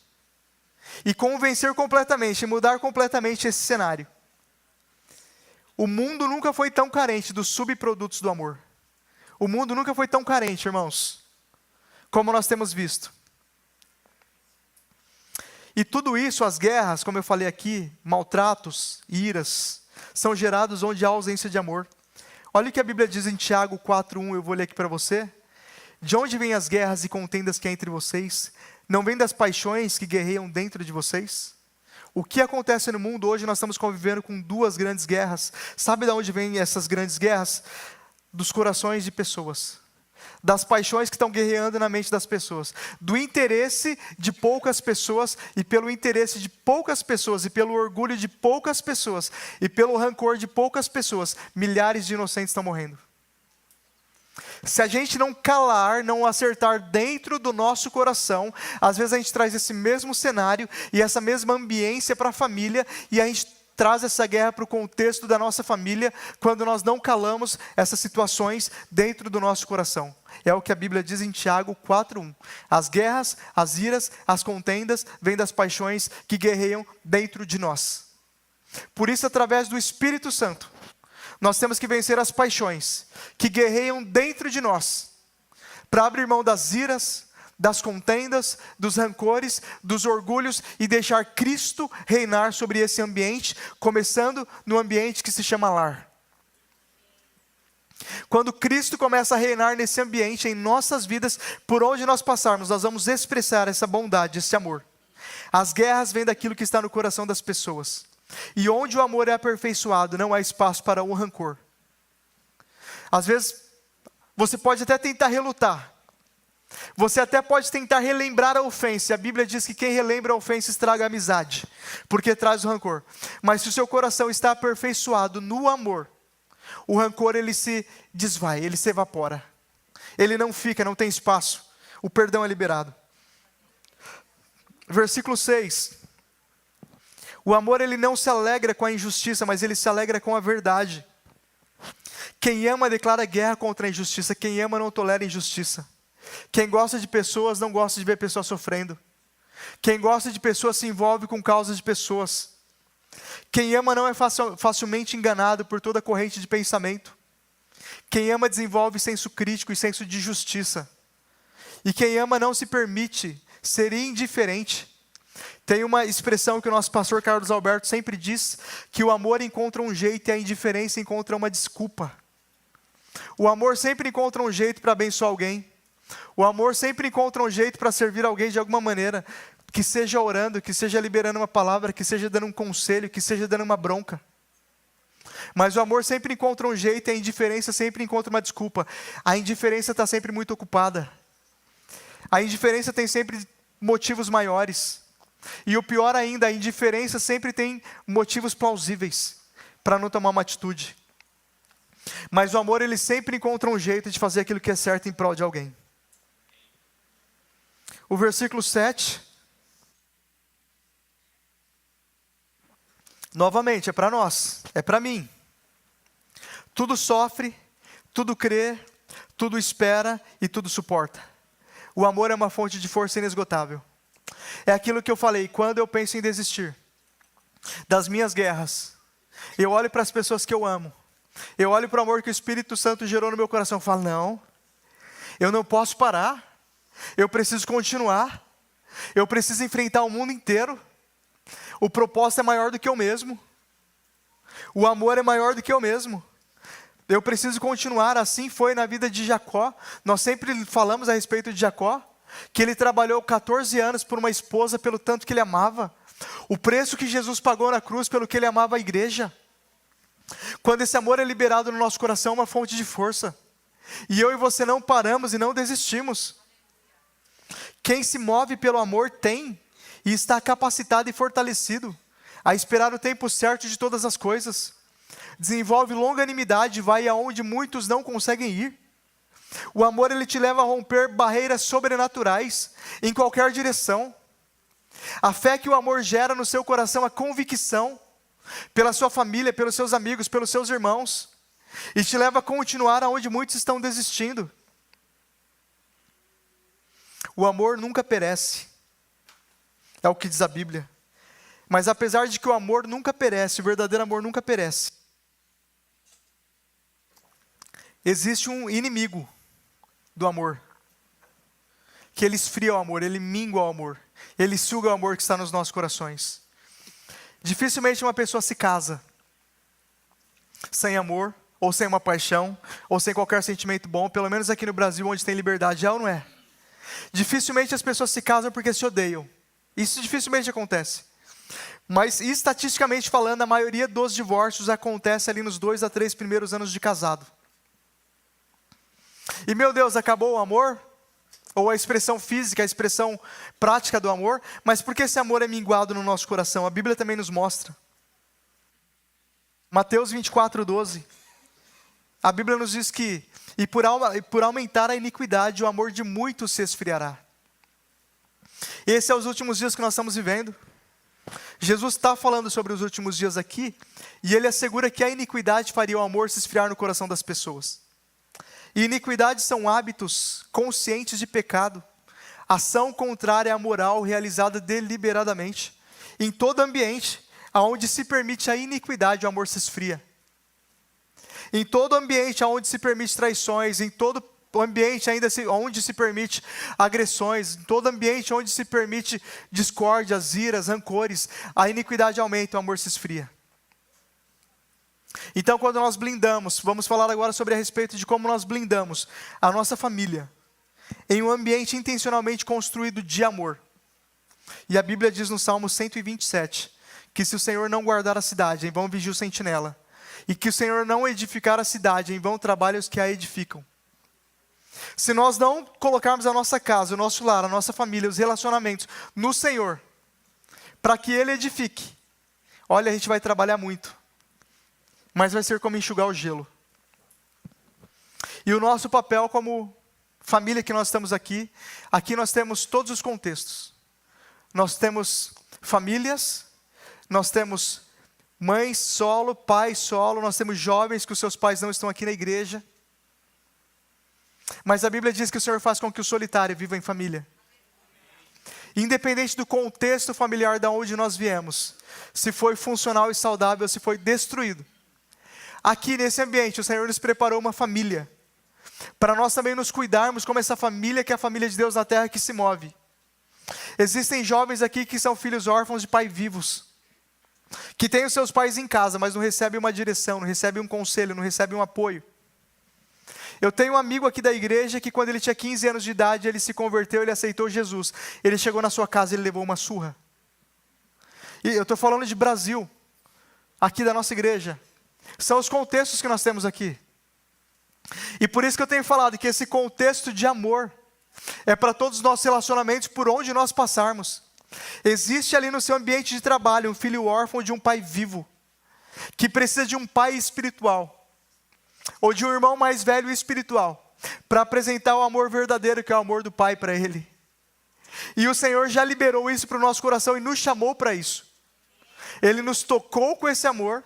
[SPEAKER 1] e convencer completamente, e mudar completamente esse cenário. O mundo nunca foi tão carente dos subprodutos do amor. O mundo nunca foi tão carente, irmãos, como nós temos visto. E tudo isso, as guerras, como eu falei aqui, maltratos, iras, são gerados onde há ausência de amor. Olha o que a Bíblia diz em Tiago 4:1, eu vou ler aqui para você. De onde vêm as guerras e contendas que há entre vocês? Não vêm das paixões que guerreiam dentro de vocês? O que acontece no mundo hoje? Nós estamos convivendo com duas grandes guerras. Sabe de onde vêm essas grandes guerras? Dos corações de pessoas. Das paixões que estão guerreando na mente das pessoas. Do interesse de poucas pessoas, e pelo interesse de poucas pessoas, e pelo orgulho de poucas pessoas, e pelo rancor de poucas pessoas, milhares de inocentes estão morrendo. Se a gente não calar, não acertar dentro do nosso coração, às vezes a gente traz esse mesmo cenário e essa mesma ambiência para a família, e a gente traz essa guerra para o contexto da nossa família, quando nós não calamos essas situações dentro do nosso coração. É o que a Bíblia diz em Tiago 4:1. As guerras, as iras, as contendas, vêm das paixões que guerreiam dentro de nós. Por isso, através do Espírito Santo, nós temos que vencer as paixões que guerreiam dentro de nós, para abrir mão das iras, das contendas, dos rancores, dos orgulhos, e deixar Cristo reinar sobre esse ambiente, começando no ambiente que se chama lar. Quando Cristo começa a reinar nesse ambiente, em nossas vidas, por onde nós passarmos, nós vamos expressar essa bondade, esse amor. As guerras vêm daquilo que está no coração das pessoas. E onde o amor é aperfeiçoado, não há espaço para o rancor. Às vezes, você pode até tentar relutar. Você até pode tentar relembrar a ofensa. A Bíblia diz que quem relembra a ofensa estraga a amizade, porque traz o rancor. Mas se o seu coração está aperfeiçoado no amor, o rancor, ele se desvai, ele se evapora. Ele não fica, não tem espaço. O perdão é liberado. Versículo 6. O amor, ele não se alegra com a injustiça, mas ele se alegra com a verdade. Quem ama declara guerra contra a injustiça. Quem ama não tolera injustiça. Quem gosta de pessoas não gosta de ver pessoas sofrendo. Quem gosta de pessoas se envolve com causas de pessoas. Quem ama não é facilmente enganado por toda corrente de pensamento. Quem ama desenvolve senso crítico e senso de justiça. E quem ama não se permite ser indiferente. Tem uma expressão que o nosso pastor Carlos Alberto sempre diz, que o amor encontra um jeito e a indiferença encontra uma desculpa. O amor sempre encontra um jeito para abençoar alguém. O amor sempre encontra um jeito para servir alguém de alguma maneira, que seja orando, que seja liberando uma palavra, que seja dando um conselho, que seja dando uma bronca. Mas o amor sempre encontra um jeito e a indiferença sempre encontra uma desculpa. A indiferença está sempre muito ocupada. A indiferença tem sempre motivos maiores. E o pior ainda, a indiferença sempre tem motivos plausíveis para não tomar uma atitude. Mas o amor, ele sempre encontra um jeito de fazer aquilo que é certo em prol de alguém. O versículo 7, novamente, é para nós, é para mim. Tudo sofre, tudo crê, tudo espera e tudo suporta. O amor é uma fonte de força inesgotável. É aquilo que eu falei, quando eu penso em desistir das minhas guerras, eu olho para as pessoas que eu amo, eu olho para o amor que o Espírito Santo gerou no meu coração, eu falo, não, eu não posso parar, eu preciso continuar, eu preciso enfrentar o mundo inteiro, o propósito é maior do que eu mesmo, o amor é maior do que eu mesmo, eu preciso continuar. Assim foi na vida de Jacó. Nós sempre falamos a respeito de Jacó, que ele trabalhou 14 anos por uma esposa pelo tanto que ele amava, o preço que Jesus pagou na cruz pelo que ele amava a igreja. Quando esse amor é liberado no nosso coração, é uma fonte de força, e eu e você não paramos e não desistimos. Quem se move pelo amor tem e está capacitado e fortalecido a esperar o tempo certo de todas as coisas. Desenvolve longanimidade e vai aonde muitos não conseguem ir. O amor, ele te leva a romper barreiras sobrenaturais em qualquer direção. A fé que o amor gera no seu coração, a convicção pela sua família, pelos seus amigos, pelos seus irmãos, e te leva a continuar aonde muitos estão desistindo. O amor nunca perece, é o que diz a Bíblia. Mas apesar de que o amor nunca perece, o verdadeiro amor nunca perece, existe um inimigo do amor, que ele esfria o amor, ele mingua o amor, ele suga o amor que está nos nossos corações. Dificilmente uma pessoa se casa sem amor, ou sem uma paixão, ou sem qualquer sentimento bom, pelo menos aqui no Brasil, onde tem liberdade, é ou não é? Dificilmente as pessoas se casam porque se odeiam. Isso dificilmente acontece. Mas estatisticamente falando, a maioria dos divórcios acontece ali nos 2 a 3 primeiros anos de casado. E meu Deus, acabou o amor? Ou a expressão física, a expressão prática do amor? Mas por que esse amor é minguado no nosso coração? A Bíblia também nos mostra. Mateus 24:12. A Bíblia nos diz que, e por aumentar a iniquidade, o amor de muitos se esfriará. Esse é os últimos dias que nós estamos vivendo. Jesus está falando sobre os últimos dias aqui, e ele assegura que a iniquidade faria o amor se esfriar no coração das pessoas. E iniquidade são hábitos conscientes de pecado, ação contrária à moral realizada deliberadamente. Em todo ambiente onde se permite a iniquidade, o amor se esfria. Em todo ambiente onde se permite traições, em todo ambiente onde se permite agressões, em todo ambiente onde se permite discórdias, iras, rancores, a iniquidade aumenta, o amor se esfria. Então, quando nós blindamos, vamos falar agora sobre a respeito de como nós blindamos a nossa família em um ambiente intencionalmente construído de amor. E a Bíblia diz no Salmo 127, que se o Senhor não guardar a cidade, em vão vigia o sentinela, e que o Senhor não edificar a cidade, em vão trabalham os que a edificam. Se nós não colocarmos a nossa casa, o nosso lar, a nossa família, os relacionamentos no Senhor, para que Ele edifique, olha, a gente vai trabalhar muito, mas vai ser como enxugar o gelo. E o nosso papel como família que nós estamos aqui nós temos todos os contextos. Nós temos famílias, nós temos mães solo, pais solo, nós temos jovens que os seus pais não estão aqui na igreja. Mas a Bíblia diz que o Senhor faz com que o solitário viva em família. Independente do contexto familiar de onde nós viemos, se foi funcional e saudável, se foi destruído. Aqui nesse ambiente, o Senhor nos preparou uma família, para nós também nos cuidarmos como essa família que é a família de Deus na terra que se move. Existem jovens aqui que são filhos órfãos de pais vivos, que têm os seus pais em casa, mas não recebem uma direção, não recebem um conselho, não recebem um apoio. Eu tenho um amigo aqui da igreja que quando ele tinha 15 anos de idade, ele se converteu, ele aceitou Jesus. Ele chegou na sua casa e ele levou uma surra. E eu estou falando de Brasil, aqui da nossa igreja. São os contextos que nós temos aqui. E por isso que eu tenho falado que esse contexto de amor é para todos os nossos relacionamentos por onde nós passarmos. Existe ali no seu ambiente de trabalho um filho órfão de um pai vivo, que precisa de um pai espiritual, ou de um irmão mais velho espiritual, para apresentar o amor verdadeiro que é o amor do pai para ele. E o Senhor já liberou isso para o nosso coração e nos chamou para isso. Ele nos tocou com esse amor,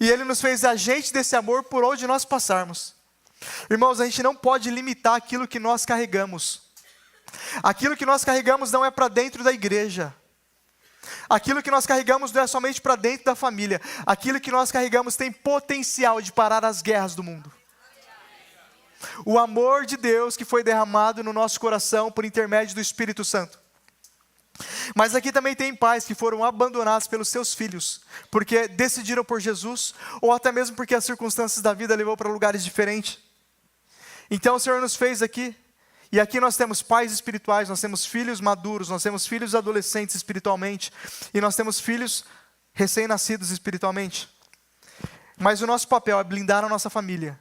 [SPEAKER 1] e Ele nos fez agente desse amor por onde nós passarmos. Irmãos, a gente não pode limitar aquilo que nós carregamos. Aquilo que nós carregamos não é para dentro da igreja. Aquilo que nós carregamos não é somente para dentro da família. Aquilo que nós carregamos tem potencial de parar as guerras do mundo. O amor de Deus que foi derramado no nosso coração por intermédio do Espírito Santo. Mas aqui também tem pais que foram abandonados pelos seus filhos, porque decidiram por Jesus, ou até mesmo porque as circunstâncias da vida levou para lugares diferentes. Então o Senhor nos fez aqui, e aqui nós temos pais espirituais, nós temos filhos maduros, nós temos filhos adolescentes espiritualmente, e nós temos filhos recém-nascidos espiritualmente. Mas o nosso papel é blindar a nossa família,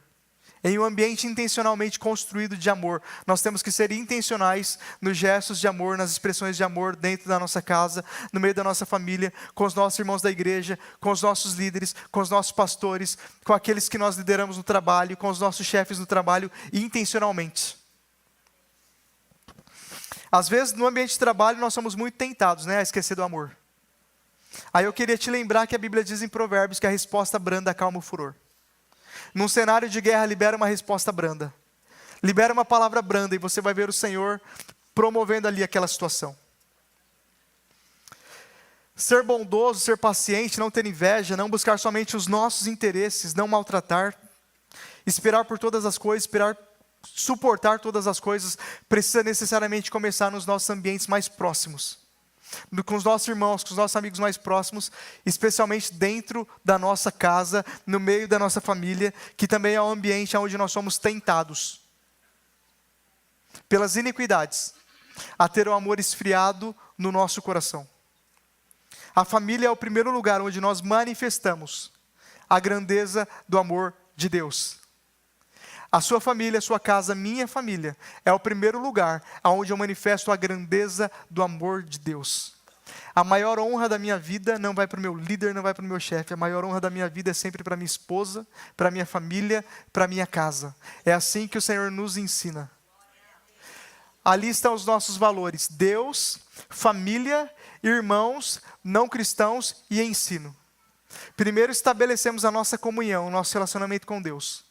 [SPEAKER 1] em um ambiente intencionalmente construído de amor. Nós temos que ser intencionais nos gestos de amor, nas expressões de amor dentro da nossa casa, no meio da nossa família, com os nossos irmãos da igreja, com os nossos líderes, com os nossos pastores, com aqueles que nós lideramos no trabalho, com os nossos chefes no trabalho, intencionalmente. Às vezes, no ambiente de trabalho, nós somos muito tentados, a esquecer do amor. Aí eu queria te lembrar que a Bíblia diz em Provérbios que a resposta branda acalma o furor. Num cenário de guerra, libera uma resposta branda. Libera uma palavra branda e você vai ver o Senhor promovendo ali aquela situação. Ser bondoso, ser paciente, não ter inveja, não buscar somente os nossos interesses, não maltratar, esperar por todas as coisas, suportar todas as coisas, precisa necessariamente começar nos nossos ambientes mais próximos. Com os nossos irmãos, com os nossos amigos mais próximos, especialmente dentro da nossa casa, no meio da nossa família, que também é um ambiente onde nós somos tentados pelas iniquidades, a ter o amor esfriado no nosso coração. A família é o primeiro lugar onde nós manifestamos a grandeza do amor de Deus. A sua família, a sua casa, minha família, é o primeiro lugar onde eu manifesto a grandeza do amor de Deus. A maior honra da minha vida não vai para o meu líder, não vai para o meu chefe. A maior honra da minha vida é sempre para minha esposa, para minha família, para minha casa. É assim que o Senhor nos ensina. Ali estão os nossos valores: Deus, família, irmãos, não cristãos e ensino. Primeiro estabelecemos a nossa comunhão, o nosso relacionamento com Deus.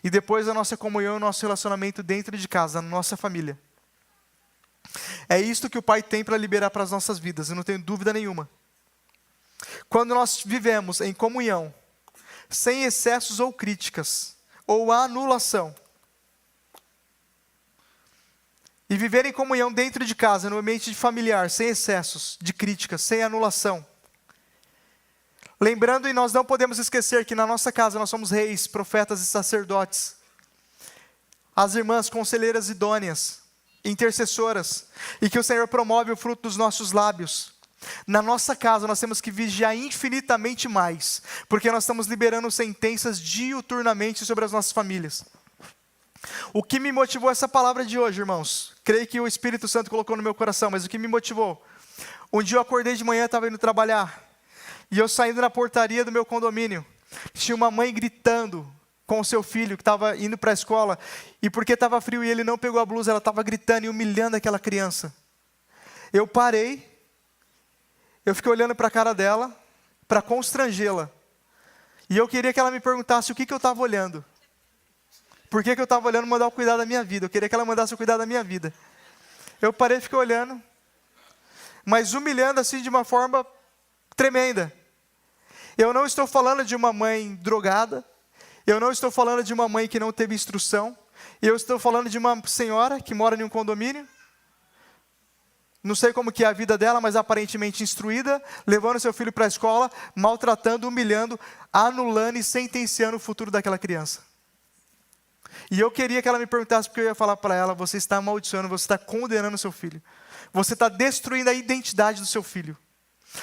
[SPEAKER 1] E depois a nossa comunhão, o nosso relacionamento dentro de casa, na nossa família. É isto que o Pai tem para liberar para as nossas vidas, eu não tenho dúvida nenhuma. Quando nós vivemos em comunhão, sem excessos ou críticas, ou anulação, e viver em comunhão dentro de casa, no ambiente familiar, sem excessos de críticas, sem anulação. Lembrando, e nós não podemos esquecer que na nossa casa nós somos reis, profetas e sacerdotes. As irmãs conselheiras idôneas, intercessoras, e que o Senhor promove o fruto dos nossos lábios. Na nossa casa nós temos que vigiar infinitamente mais, porque nós estamos liberando sentenças diuturnamente sobre as nossas famílias. O que me motivou essa palavra de hoje, irmãos? Creio que o Espírito Santo colocou no meu coração, mas o que me motivou? Um dia eu acordei de manhã, estava indo trabalhar, e eu saindo na portaria do meu condomínio, tinha uma mãe gritando com o seu filho que estava indo para a escola, e porque estava frio e ele não pegou a blusa, ela estava gritando e humilhando aquela criança. Eu parei, eu fiquei olhando para a cara dela, para constrangê-la, e eu queria que ela me perguntasse o que eu estava olhando. Por que eu estava olhando mandar eu cuidar da minha vida? Eu queria que ela mandasse eu cuidar da minha vida. Eu parei e fiquei olhando, mas humilhando assim de uma forma tremenda. Eu não estou falando de uma mãe drogada, eu não estou falando de uma mãe que não teve instrução, eu estou falando de uma senhora que mora em um condomínio, não sei como que é a vida dela, mas aparentemente instruída, levando seu filho para a escola, maltratando, humilhando, anulando e sentenciando o futuro daquela criança. E eu queria que ela me perguntasse, porque eu ia falar para ela: você está amaldiçoando, você está condenando o seu filho. Você está destruindo a identidade do seu filho.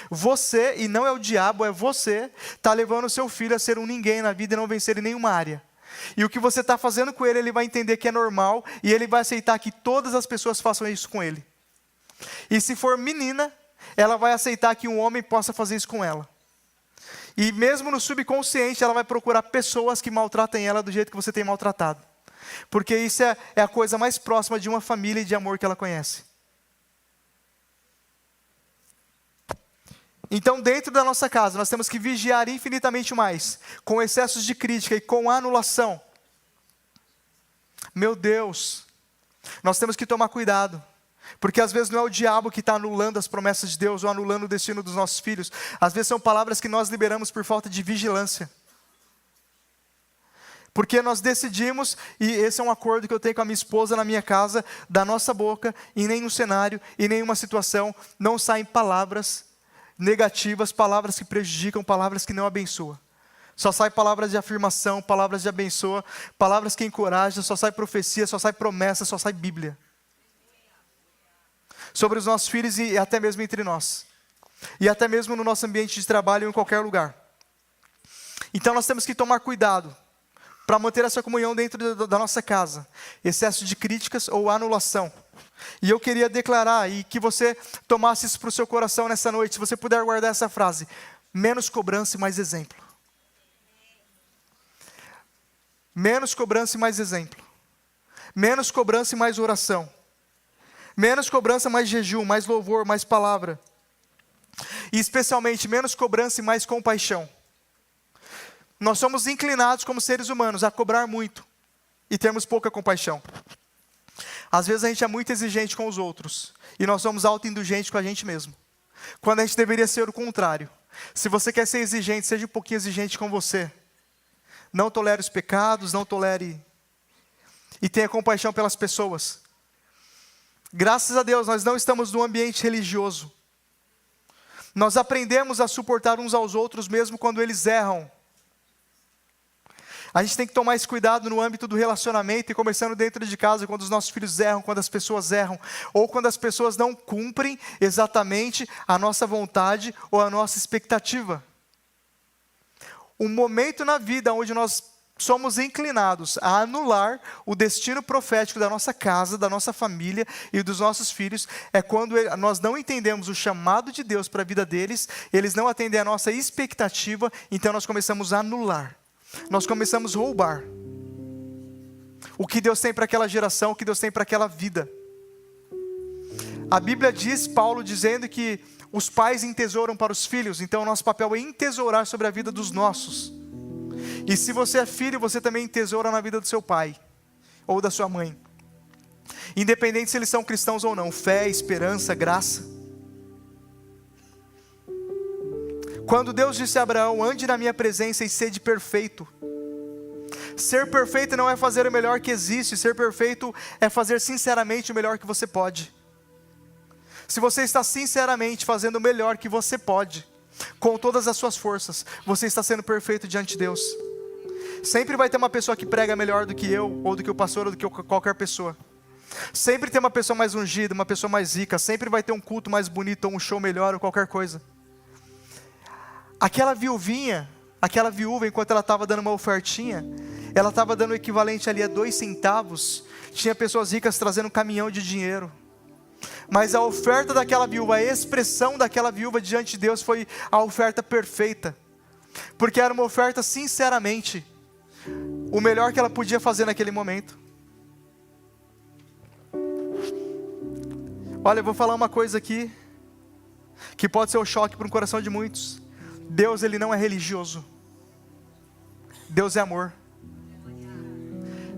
[SPEAKER 1] Você, e não é o diabo, é você, está levando o seu filho a ser um ninguém na vida e não vencer em nenhuma área. E o que você está fazendo com ele, ele vai entender que é normal, e ele vai aceitar que todas as pessoas façam isso com ele. E se for menina, ela vai aceitar que um homem possa fazer isso com ela. E mesmo no subconsciente, ela vai procurar pessoas que maltratem ela do jeito que você tem maltratado. Porque isso é a coisa mais próxima de uma família e de amor que ela conhece. Então, dentro da nossa casa, nós temos que vigiar infinitamente mais, com excessos de crítica e com anulação. Meu Deus, nós temos que tomar cuidado, porque às vezes não é o diabo que está anulando as promessas de Deus ou anulando o destino dos nossos filhos. Às vezes são palavras que nós liberamos por falta de vigilância. Porque nós decidimos, e esse é um acordo que eu tenho com a minha esposa na minha casa, da nossa boca, em nenhum cenário, em nenhuma situação, não saem palavras negativas, palavras que prejudicam, palavras que não abençoam. Só sai palavras de afirmação, palavras de abençoa, palavras que encorajam, só sai profecia, só sai promessa, só sai Bíblia. Sobre os nossos filhos e até mesmo entre nós. E até mesmo no nosso ambiente de trabalho ou em qualquer lugar. Então nós temos que tomar cuidado para manter essa comunhão dentro da nossa casa. Excesso de críticas ou anulação. E eu queria declarar e que você tomasse isso para o seu coração nessa noite. Se você puder guardar essa frase: menos cobrança e mais exemplo. Menos cobrança e mais exemplo. Menos cobrança e mais oração. Menos cobrança, mais jejum, mais louvor, mais palavra. E especialmente menos cobrança e mais compaixão. Nós somos inclinados como seres humanos a cobrar muito e termos pouca compaixão. Às vezes a gente é muito exigente com os outros e nós somos autoindulgentes com a gente mesmo, quando a gente deveria ser o contrário. Se você quer ser exigente, seja um pouquinho exigente com você. Não tolere os pecados, não tolere e tenha compaixão pelas pessoas. Graças a Deus, nós não estamos num ambiente religioso. Nós aprendemos a suportar uns aos outros mesmo quando eles erram. A gente tem que tomar esse cuidado no âmbito do relacionamento e começando dentro de casa, quando os nossos filhos erram, quando as pessoas erram, ou quando as pessoas não cumprem exatamente a nossa vontade ou a nossa expectativa. Um momento na vida onde nós somos inclinados a anular o destino profético da nossa casa, da nossa família e dos nossos filhos, é quando nós não entendemos o chamado de Deus para a vida deles, eles não atendem a nossa expectativa, então nós começamos a anular. Nós começamos a roubar o que Deus tem para aquela geração, o que Deus tem para aquela vida. A Bíblia diz, Paulo dizendo que os pais entesouram para os filhos, então o nosso papel é entesourar sobre a vida dos nossos. E se você é filho, você também entesoura na vida do seu pai ou da sua mãe. Independente se eles são cristãos ou não, fé, esperança, graça. Quando Deus disse a Abraão: ande na minha presença e sede perfeito. Ser perfeito não é fazer o melhor que existe, ser perfeito é fazer sinceramente o melhor que você pode. Se você está sinceramente fazendo o melhor que você pode, com todas as suas forças, você está sendo perfeito diante de Deus. Sempre vai ter uma pessoa que prega melhor do que eu, ou do que o pastor, ou do que qualquer pessoa. Sempre tem uma pessoa mais ungida, uma pessoa mais rica, sempre vai ter um culto mais bonito, ou um show melhor, ou qualquer coisa. Aquela viúva, enquanto ela estava dando uma ofertinha, ela estava dando o equivalente ali a 2 centavos, tinha pessoas ricas trazendo um caminhão de dinheiro. Mas a oferta daquela viúva, a expressão daquela viúva diante de Deus foi a oferta perfeita. Porque era uma oferta sinceramente, o melhor que ela podia fazer naquele momento. Olha, eu vou falar uma coisa aqui, que pode ser um choque para o coração de muitos. Deus, Ele não é religioso. Deus é amor.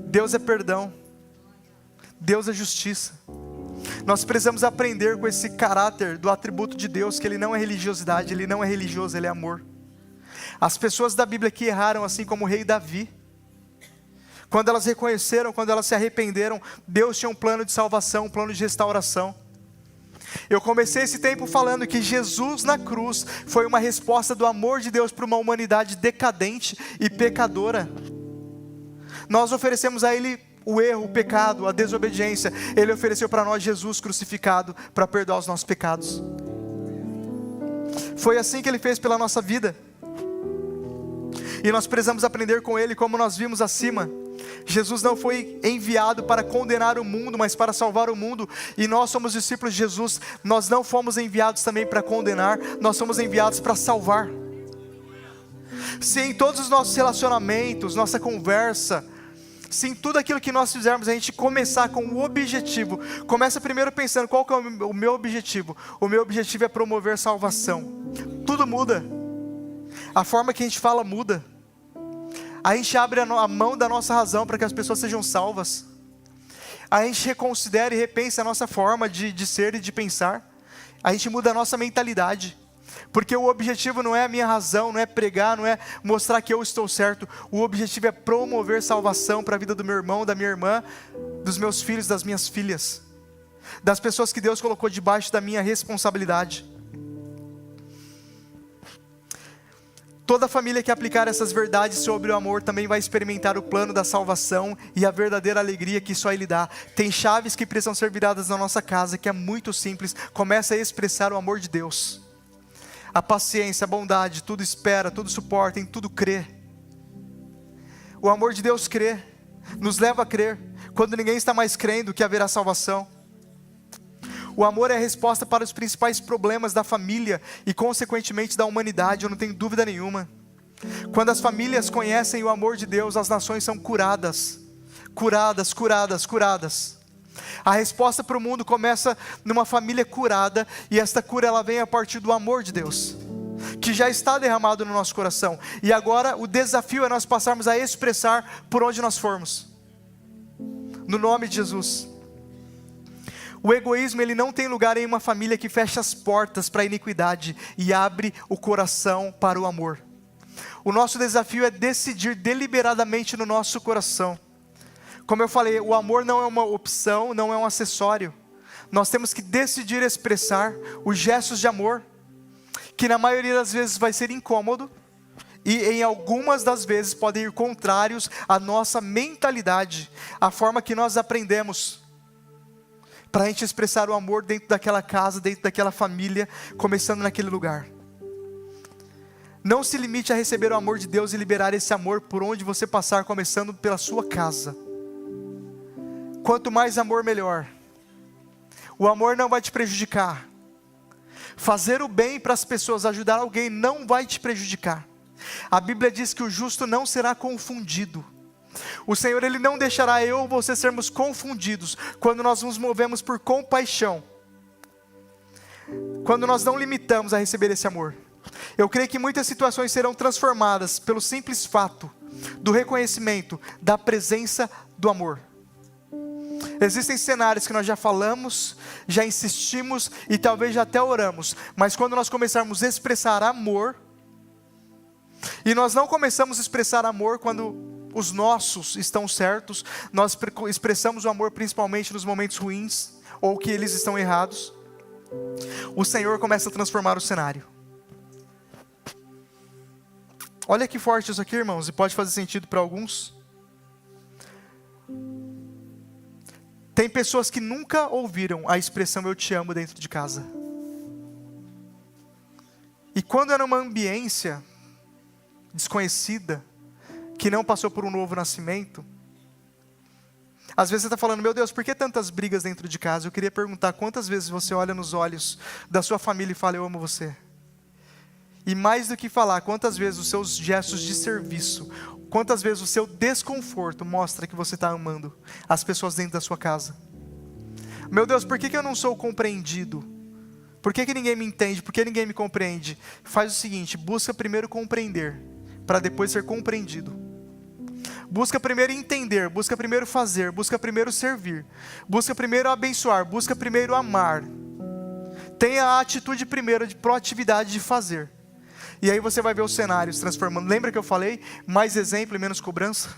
[SPEAKER 1] Deus é perdão. Deus é justiça. Nós precisamos aprender com esse caráter do atributo de Deus, que Ele não é religiosidade, Ele não é religioso, Ele é amor. As pessoas da Bíblia que erraram, assim como o rei Davi, quando elas reconheceram, quando elas se arrependeram, Deus tinha um plano de salvação, um plano de restauração. Eu comecei esse tempo falando que Jesus na cruz foi uma resposta do amor de Deus para uma humanidade decadente e pecadora. Nós oferecemos a Ele o erro, o pecado, a desobediência. Ele ofereceu para nós Jesus crucificado para perdoar os nossos pecados. Foi assim que Ele fez pela nossa vida. E nós precisamos aprender com Ele, como nós vimos acima. Jesus não foi enviado para condenar o mundo, mas para salvar o mundo. E nós somos discípulos de Jesus. Nós não fomos enviados também para condenar, nós somos enviados para salvar. Se em todos os nossos relacionamentos, nossa conversa, se em tudo aquilo que nós fizermos, a gente começar com o objetivo, começa primeiro pensando, qual que é o meu objetivo? O meu objetivo é promover salvação. Tudo muda. A forma que a gente fala muda. A gente abre a mão da nossa razão para que as pessoas sejam salvas. A gente reconsidera e repensa a nossa forma de ser e de pensar. A gente muda a nossa mentalidade. Porque o objetivo não é a minha razão, não é pregar, não é mostrar que eu estou certo. O objetivo é promover salvação para a vida do meu irmão, da minha irmã, dos meus filhos, das minhas filhas. Das pessoas que Deus colocou debaixo da minha responsabilidade. Toda família que aplicar essas verdades sobre o amor também vai experimentar o plano da salvação e a verdadeira alegria que só Ele dá. Tem chaves que precisam ser viradas na nossa casa, que é muito simples. Começa a expressar o amor de Deus. A paciência, a bondade, tudo espera, tudo suporta, em tudo crê. O amor de Deus crê, nos leva a crer, quando ninguém está mais crendo que haverá salvação. O amor é a resposta para os principais problemas da família e consequentemente da humanidade, eu não tenho dúvida nenhuma. Quando as famílias conhecem o amor de Deus, as nações são curadas. Curadas, curadas, curadas. A resposta para o mundo começa numa família curada, e esta cura ela vem a partir do amor de Deus, que já está derramado no nosso coração. E agora o desafio é nós passarmos a expressar por onde nós formos. No nome de Jesus. O egoísmo ele não tem lugar em uma família que fecha as portas para a iniquidade e abre o coração para o amor. O nosso desafio é decidir deliberadamente no nosso coração. Como eu falei, o amor não é uma opção, não é um acessório. Nós temos que decidir expressar os gestos de amor, que na maioria das vezes vai ser incômodo, e em algumas das vezes podem ir contrários à nossa mentalidade, à forma que nós aprendemos, para a gente expressar o amor dentro daquela casa, dentro daquela família, começando naquele lugar. Não se limite a receber o amor de Deus e liberar esse amor por onde você passar, começando pela sua casa. Quanto mais amor, melhor. O amor não vai te prejudicar. Fazer o bem para as pessoas, ajudar alguém, não vai te prejudicar. A Bíblia diz que o justo não será confundido. O Senhor ele não deixará eu ou você sermos confundidos quando nós nos movemos por compaixão, quando nós não limitamos a receber esse amor. Eu creio que muitas situações serão transformadas pelo simples fato do reconhecimento da presença do amor. Existem cenários que nós já falamos, já insistimos e talvez já até oramos, mas quando nós começarmos a expressar amor, e nós não começamos a expressar amor quando os nossos estão certos, nós expressamos o amor principalmente nos momentos ruins, ou que eles estão errados, o Senhor começa a transformar o cenário. Olha que forte isso aqui, irmãos, e pode fazer sentido para alguns. Tem pessoas que nunca ouviram a expressão eu te amo dentro de casa. E quando é numa ambiência desconhecida, que não passou por um novo nascimento, às vezes você está falando, meu Deus, por que tantas brigas dentro de casa? Eu queria perguntar, quantas vezes você olha nos olhos da sua família e fala, eu amo você? E mais do que falar, quantas vezes os seus gestos de serviço, quantas vezes o seu desconforto mostra que você está amando as pessoas dentro da sua casa? Meu Deus, por que eu não sou compreendido? Por que ninguém me entende? Por que ninguém me compreende? Faz o seguinte, busca primeiro compreender, para depois ser compreendido. Busca primeiro entender, busca primeiro fazer, busca primeiro servir, busca primeiro abençoar, busca primeiro amar. Tenha a atitude primeiro de proatividade de fazer. E aí você vai ver os cenários transformando. Lembra que eu falei? Mais exemplo e menos cobrança?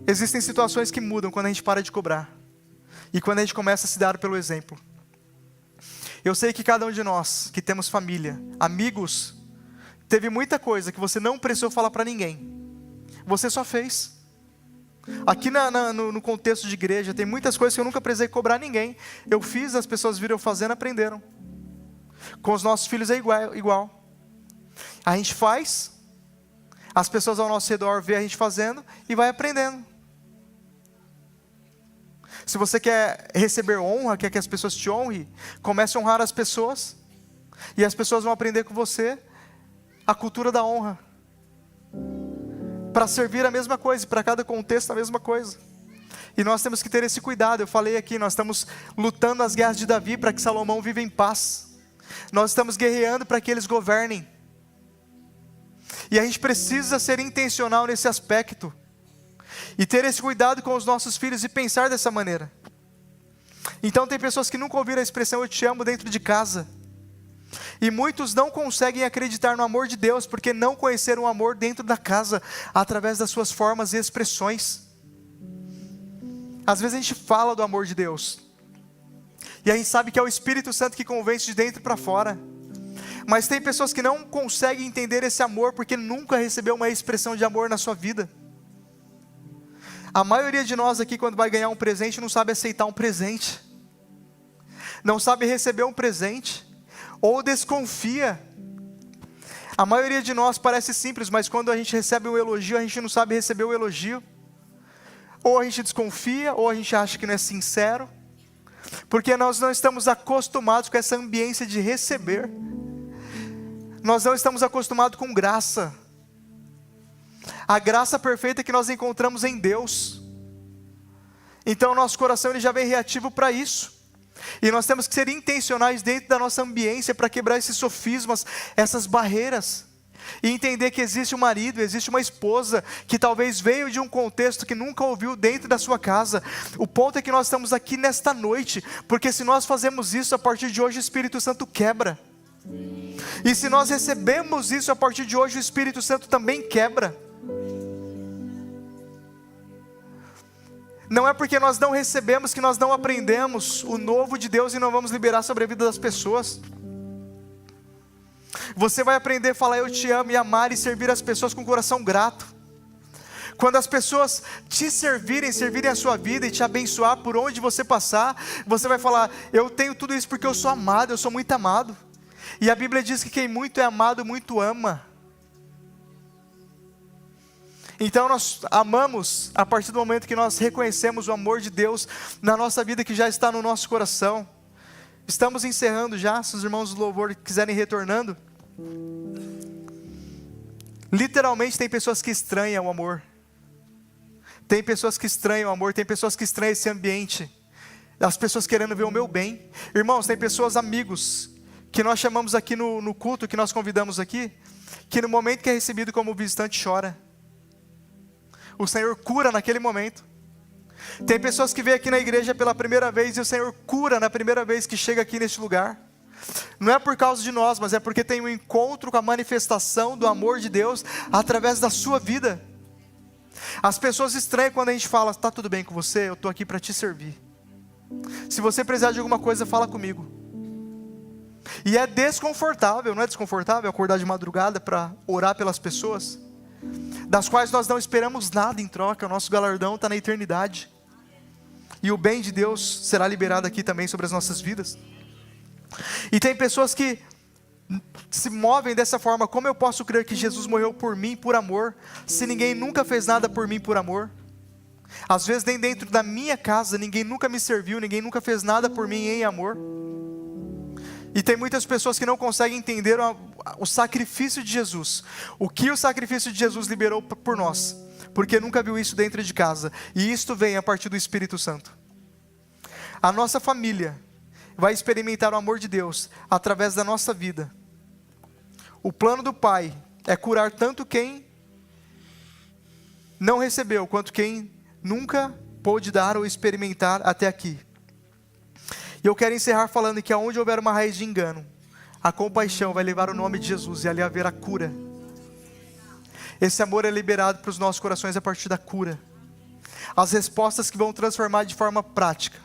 [SPEAKER 1] Existem situações que mudam quando a gente para de cobrar. E quando a gente começa a se dar pelo exemplo. Eu sei que cada um de nós, que temos família, amigos, teve muita coisa que você não precisou falar para ninguém. Você só fez. Aqui no contexto de igreja, tem muitas coisas que eu nunca precisei cobrar ninguém. Eu fiz, as pessoas viram eu fazendo, aprenderam. Com os nossos filhos é igual. A gente faz, as pessoas ao nosso redor vê a gente fazendo e vai aprendendo. Se você quer receber honra, quer que as pessoas te honrem, comece a honrar as pessoas. E as pessoas vão aprender com você a cultura da honra. Para servir a mesma coisa, para cada contexto a mesma coisa. E nós temos que ter esse cuidado. Eu falei aqui, nós estamos lutando as guerras de Davi para que Salomão viva em paz. Nós estamos guerreando para que eles governem. E a gente precisa ser intencional nesse aspecto. E ter esse cuidado com os nossos filhos e pensar dessa maneira. Então tem pessoas que nunca ouviram a expressão eu te amo dentro de casa. E muitos não conseguem acreditar no amor de Deus porque não conheceram o amor dentro da casa, através das suas formas e expressões. Às vezes a gente fala do amor de Deus, e a gente sabe que é o Espírito Santo que convence de dentro para fora. Mas tem pessoas que não conseguem entender esse amor porque nunca recebeu uma expressão de amor na sua vida. A maioria de nós aqui, quando vai ganhar um presente, não sabe aceitar um presente. Não sabe receber um presente. Ou desconfia. A maioria de nós parece simples, mas quando a gente recebe um elogio, a gente não sabe receber o elogio. Ou a gente desconfia, ou a gente acha que não é sincero. Porque nós não estamos acostumados com essa ambiência de receber. Nós não estamos acostumados com graça. A graça perfeita que nós encontramos em Deus. Então o nosso coração ele já vem reativo para isso. E nós temos que ser intencionais dentro da nossa ambiência para quebrar esses sofismas, essas barreiras. E entender que existe um marido, existe uma esposa que talvez veio de um contexto que nunca ouviu dentro da sua casa. O ponto é que nós estamos aqui nesta noite, porque se nós fazemos isso, a partir de hoje o Espírito Santo quebra. E se nós recebemos isso, a partir de hoje o Espírito Santo também quebra. Não é porque nós não recebemos que nós não aprendemos o novo de Deus e não vamos liberar sobre a vida das pessoas. Você vai aprender a falar eu te amo e amar e servir as pessoas com coração grato. Quando as pessoas te servirem a sua vida e te abençoar por onde você passar, você vai falar, eu tenho tudo isso porque eu sou amado, eu sou muito amado. E a Bíblia diz que quem muito é amado, muito ama. Então nós amamos a partir do momento que nós reconhecemos o amor de Deus na nossa vida que já está no nosso coração. Estamos encerrando já, se os irmãos do louvor quiserem retornando. Literalmente tem pessoas que estranham o amor. Tem pessoas que estranham o amor, tem pessoas que estranham esse ambiente. As pessoas querendo ver o meu bem. Irmãos, tem pessoas, amigos, que nós chamamos aqui no culto, que nós convidamos aqui, que no momento que é recebido como visitante chora. O Senhor cura naquele momento. Tem pessoas que vêm aqui na igreja pela primeira vez e o Senhor cura na primeira vez que chega aqui neste lugar. Não é por causa de nós, mas é porque tem um encontro com a manifestação do amor de Deus através da sua vida. As pessoas estranham quando a gente fala, está tudo bem com você? Eu estou aqui para te servir. Se você precisar de alguma coisa, fala comigo. E é desconfortável, não é desconfortável acordar de madrugada para orar pelas pessoas, das quais nós não esperamos nada em troca, o nosso galardão está na eternidade. E o bem de Deus será liberado aqui também sobre as nossas vidas. E tem pessoas que se movem dessa forma, como eu posso crer que Jesus morreu por mim por amor, se ninguém nunca fez nada por mim por amor? Às vezes nem dentro da minha casa, ninguém nunca me serviu, ninguém nunca fez nada por mim em amor. E tem muitas pessoas que não conseguem entender o sacrifício de Jesus. O que o sacrifício de Jesus liberou por nós. Porque nunca viu isso dentro de casa. E isto vem a partir do Espírito Santo. A nossa família vai experimentar o amor de Deus através da nossa vida. O plano do Pai é curar tanto quem não recebeu, quanto quem nunca pôde dar ou experimentar até aqui. E eu quero encerrar falando que aonde houver uma raiz de engano, a compaixão vai levar o nome de Jesus e ali haverá cura. Esse amor é liberado para os nossos corações a partir da cura. As respostas que vão transformar de forma prática.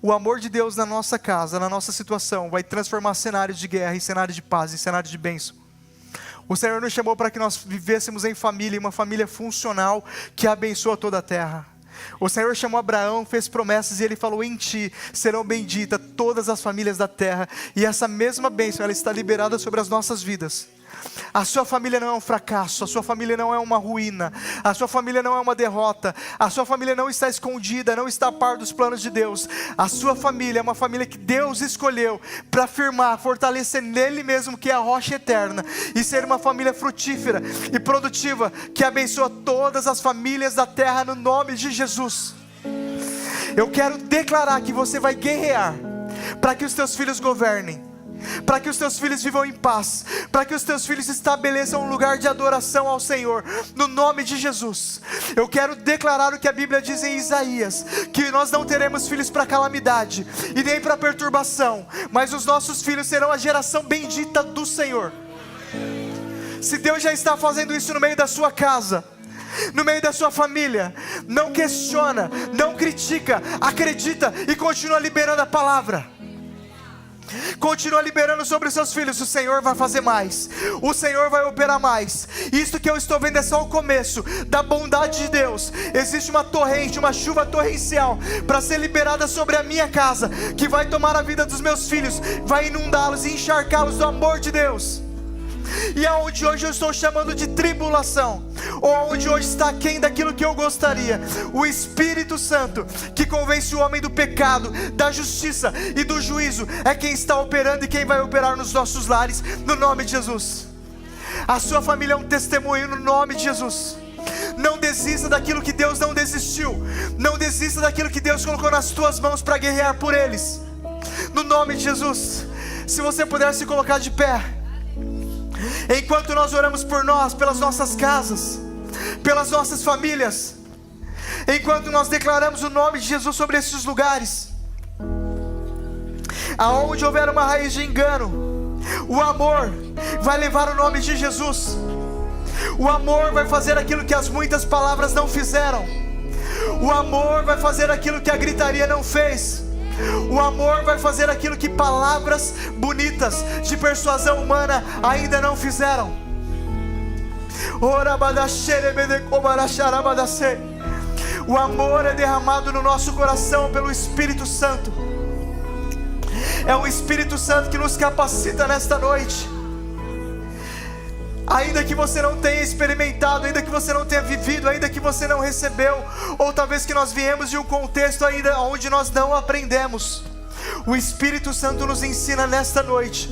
[SPEAKER 1] O amor de Deus na nossa casa, na nossa situação, vai transformar cenários de guerra em cenários de paz, em cenários de bênção. O Senhor nos chamou para que nós vivêssemos em família, uma família funcional que abençoa toda a terra. O Senhor chamou Abraão, fez promessas e Ele falou: em ti serão benditas todas as famílias da terra. E essa mesma bênção, ela está liberada sobre as nossas vidas. A sua família não é um fracasso, a sua família não é uma ruína, a sua família não é uma derrota, a sua família não está escondida, não está a par dos planos de Deus. A sua família é uma família que Deus escolheu para firmar, fortalecer nele mesmo, que é a rocha eterna, e ser uma família frutífera e produtiva, que abençoa todas as famílias da terra no nome de Jesus. Eu quero declarar que você vai guerrear para que os teus filhos governem, para que os teus filhos vivam em paz, para que os teus filhos estabeleçam um lugar de adoração ao Senhor, no nome de Jesus. Eu quero declarar o que a Bíblia diz em Isaías, que nós não teremos filhos para calamidade, e nem para perturbação, mas os nossos filhos serão a geração bendita do Senhor. Se Deus já está fazendo isso no meio da sua casa, no meio da sua família, não questiona, não critica, acredita e continua liberando a palavra. Continua liberando sobre os seus filhos. O Senhor vai fazer mais, o Senhor vai operar mais. Isto que eu estou vendo é só o começo da bondade de Deus. Existe uma torrente, uma chuva torrencial para ser liberada sobre a minha casa, que vai tomar a vida dos meus filhos, vai inundá-los e encharcá-los do amor de Deus. E aonde hoje eu estou chamando de tribulação, ou aonde hoje está aquém daquilo que eu gostaria, o Espírito Santo, que convence o homem do pecado, da justiça e do juízo, é quem está operando e quem vai operar nos nossos lares, no nome de Jesus. A sua família é um testemunho no nome de Jesus. Não desista daquilo que Deus não desistiu. Não desista daquilo que Deus colocou nas tuas mãos para guerrear por eles, no nome de Jesus. Se você puder se colocar de pé, enquanto nós oramos por nós, pelas nossas casas, pelas nossas famílias, enquanto nós declaramos o nome de Jesus sobre esses lugares, aonde houver uma raiz de engano, o amor vai levar o nome de Jesus. O amor vai fazer aquilo que as muitas palavras não fizeram. O amor vai fazer aquilo que a gritaria não fez. O amor vai fazer aquilo que palavras bonitas de persuasão humana ainda não fizeram. O amor é derramado no nosso coração pelo Espírito Santo. É o Espírito Santo que nos capacita nesta noite. Ainda que você não tenha experimentado, ainda que você não tenha vivido, ainda que você não recebeu, ou talvez que nós viemos de um contexto ainda onde nós não aprendemos, o Espírito Santo nos ensina nesta noite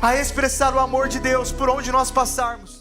[SPEAKER 1] a expressar o amor de Deus por onde nós passarmos.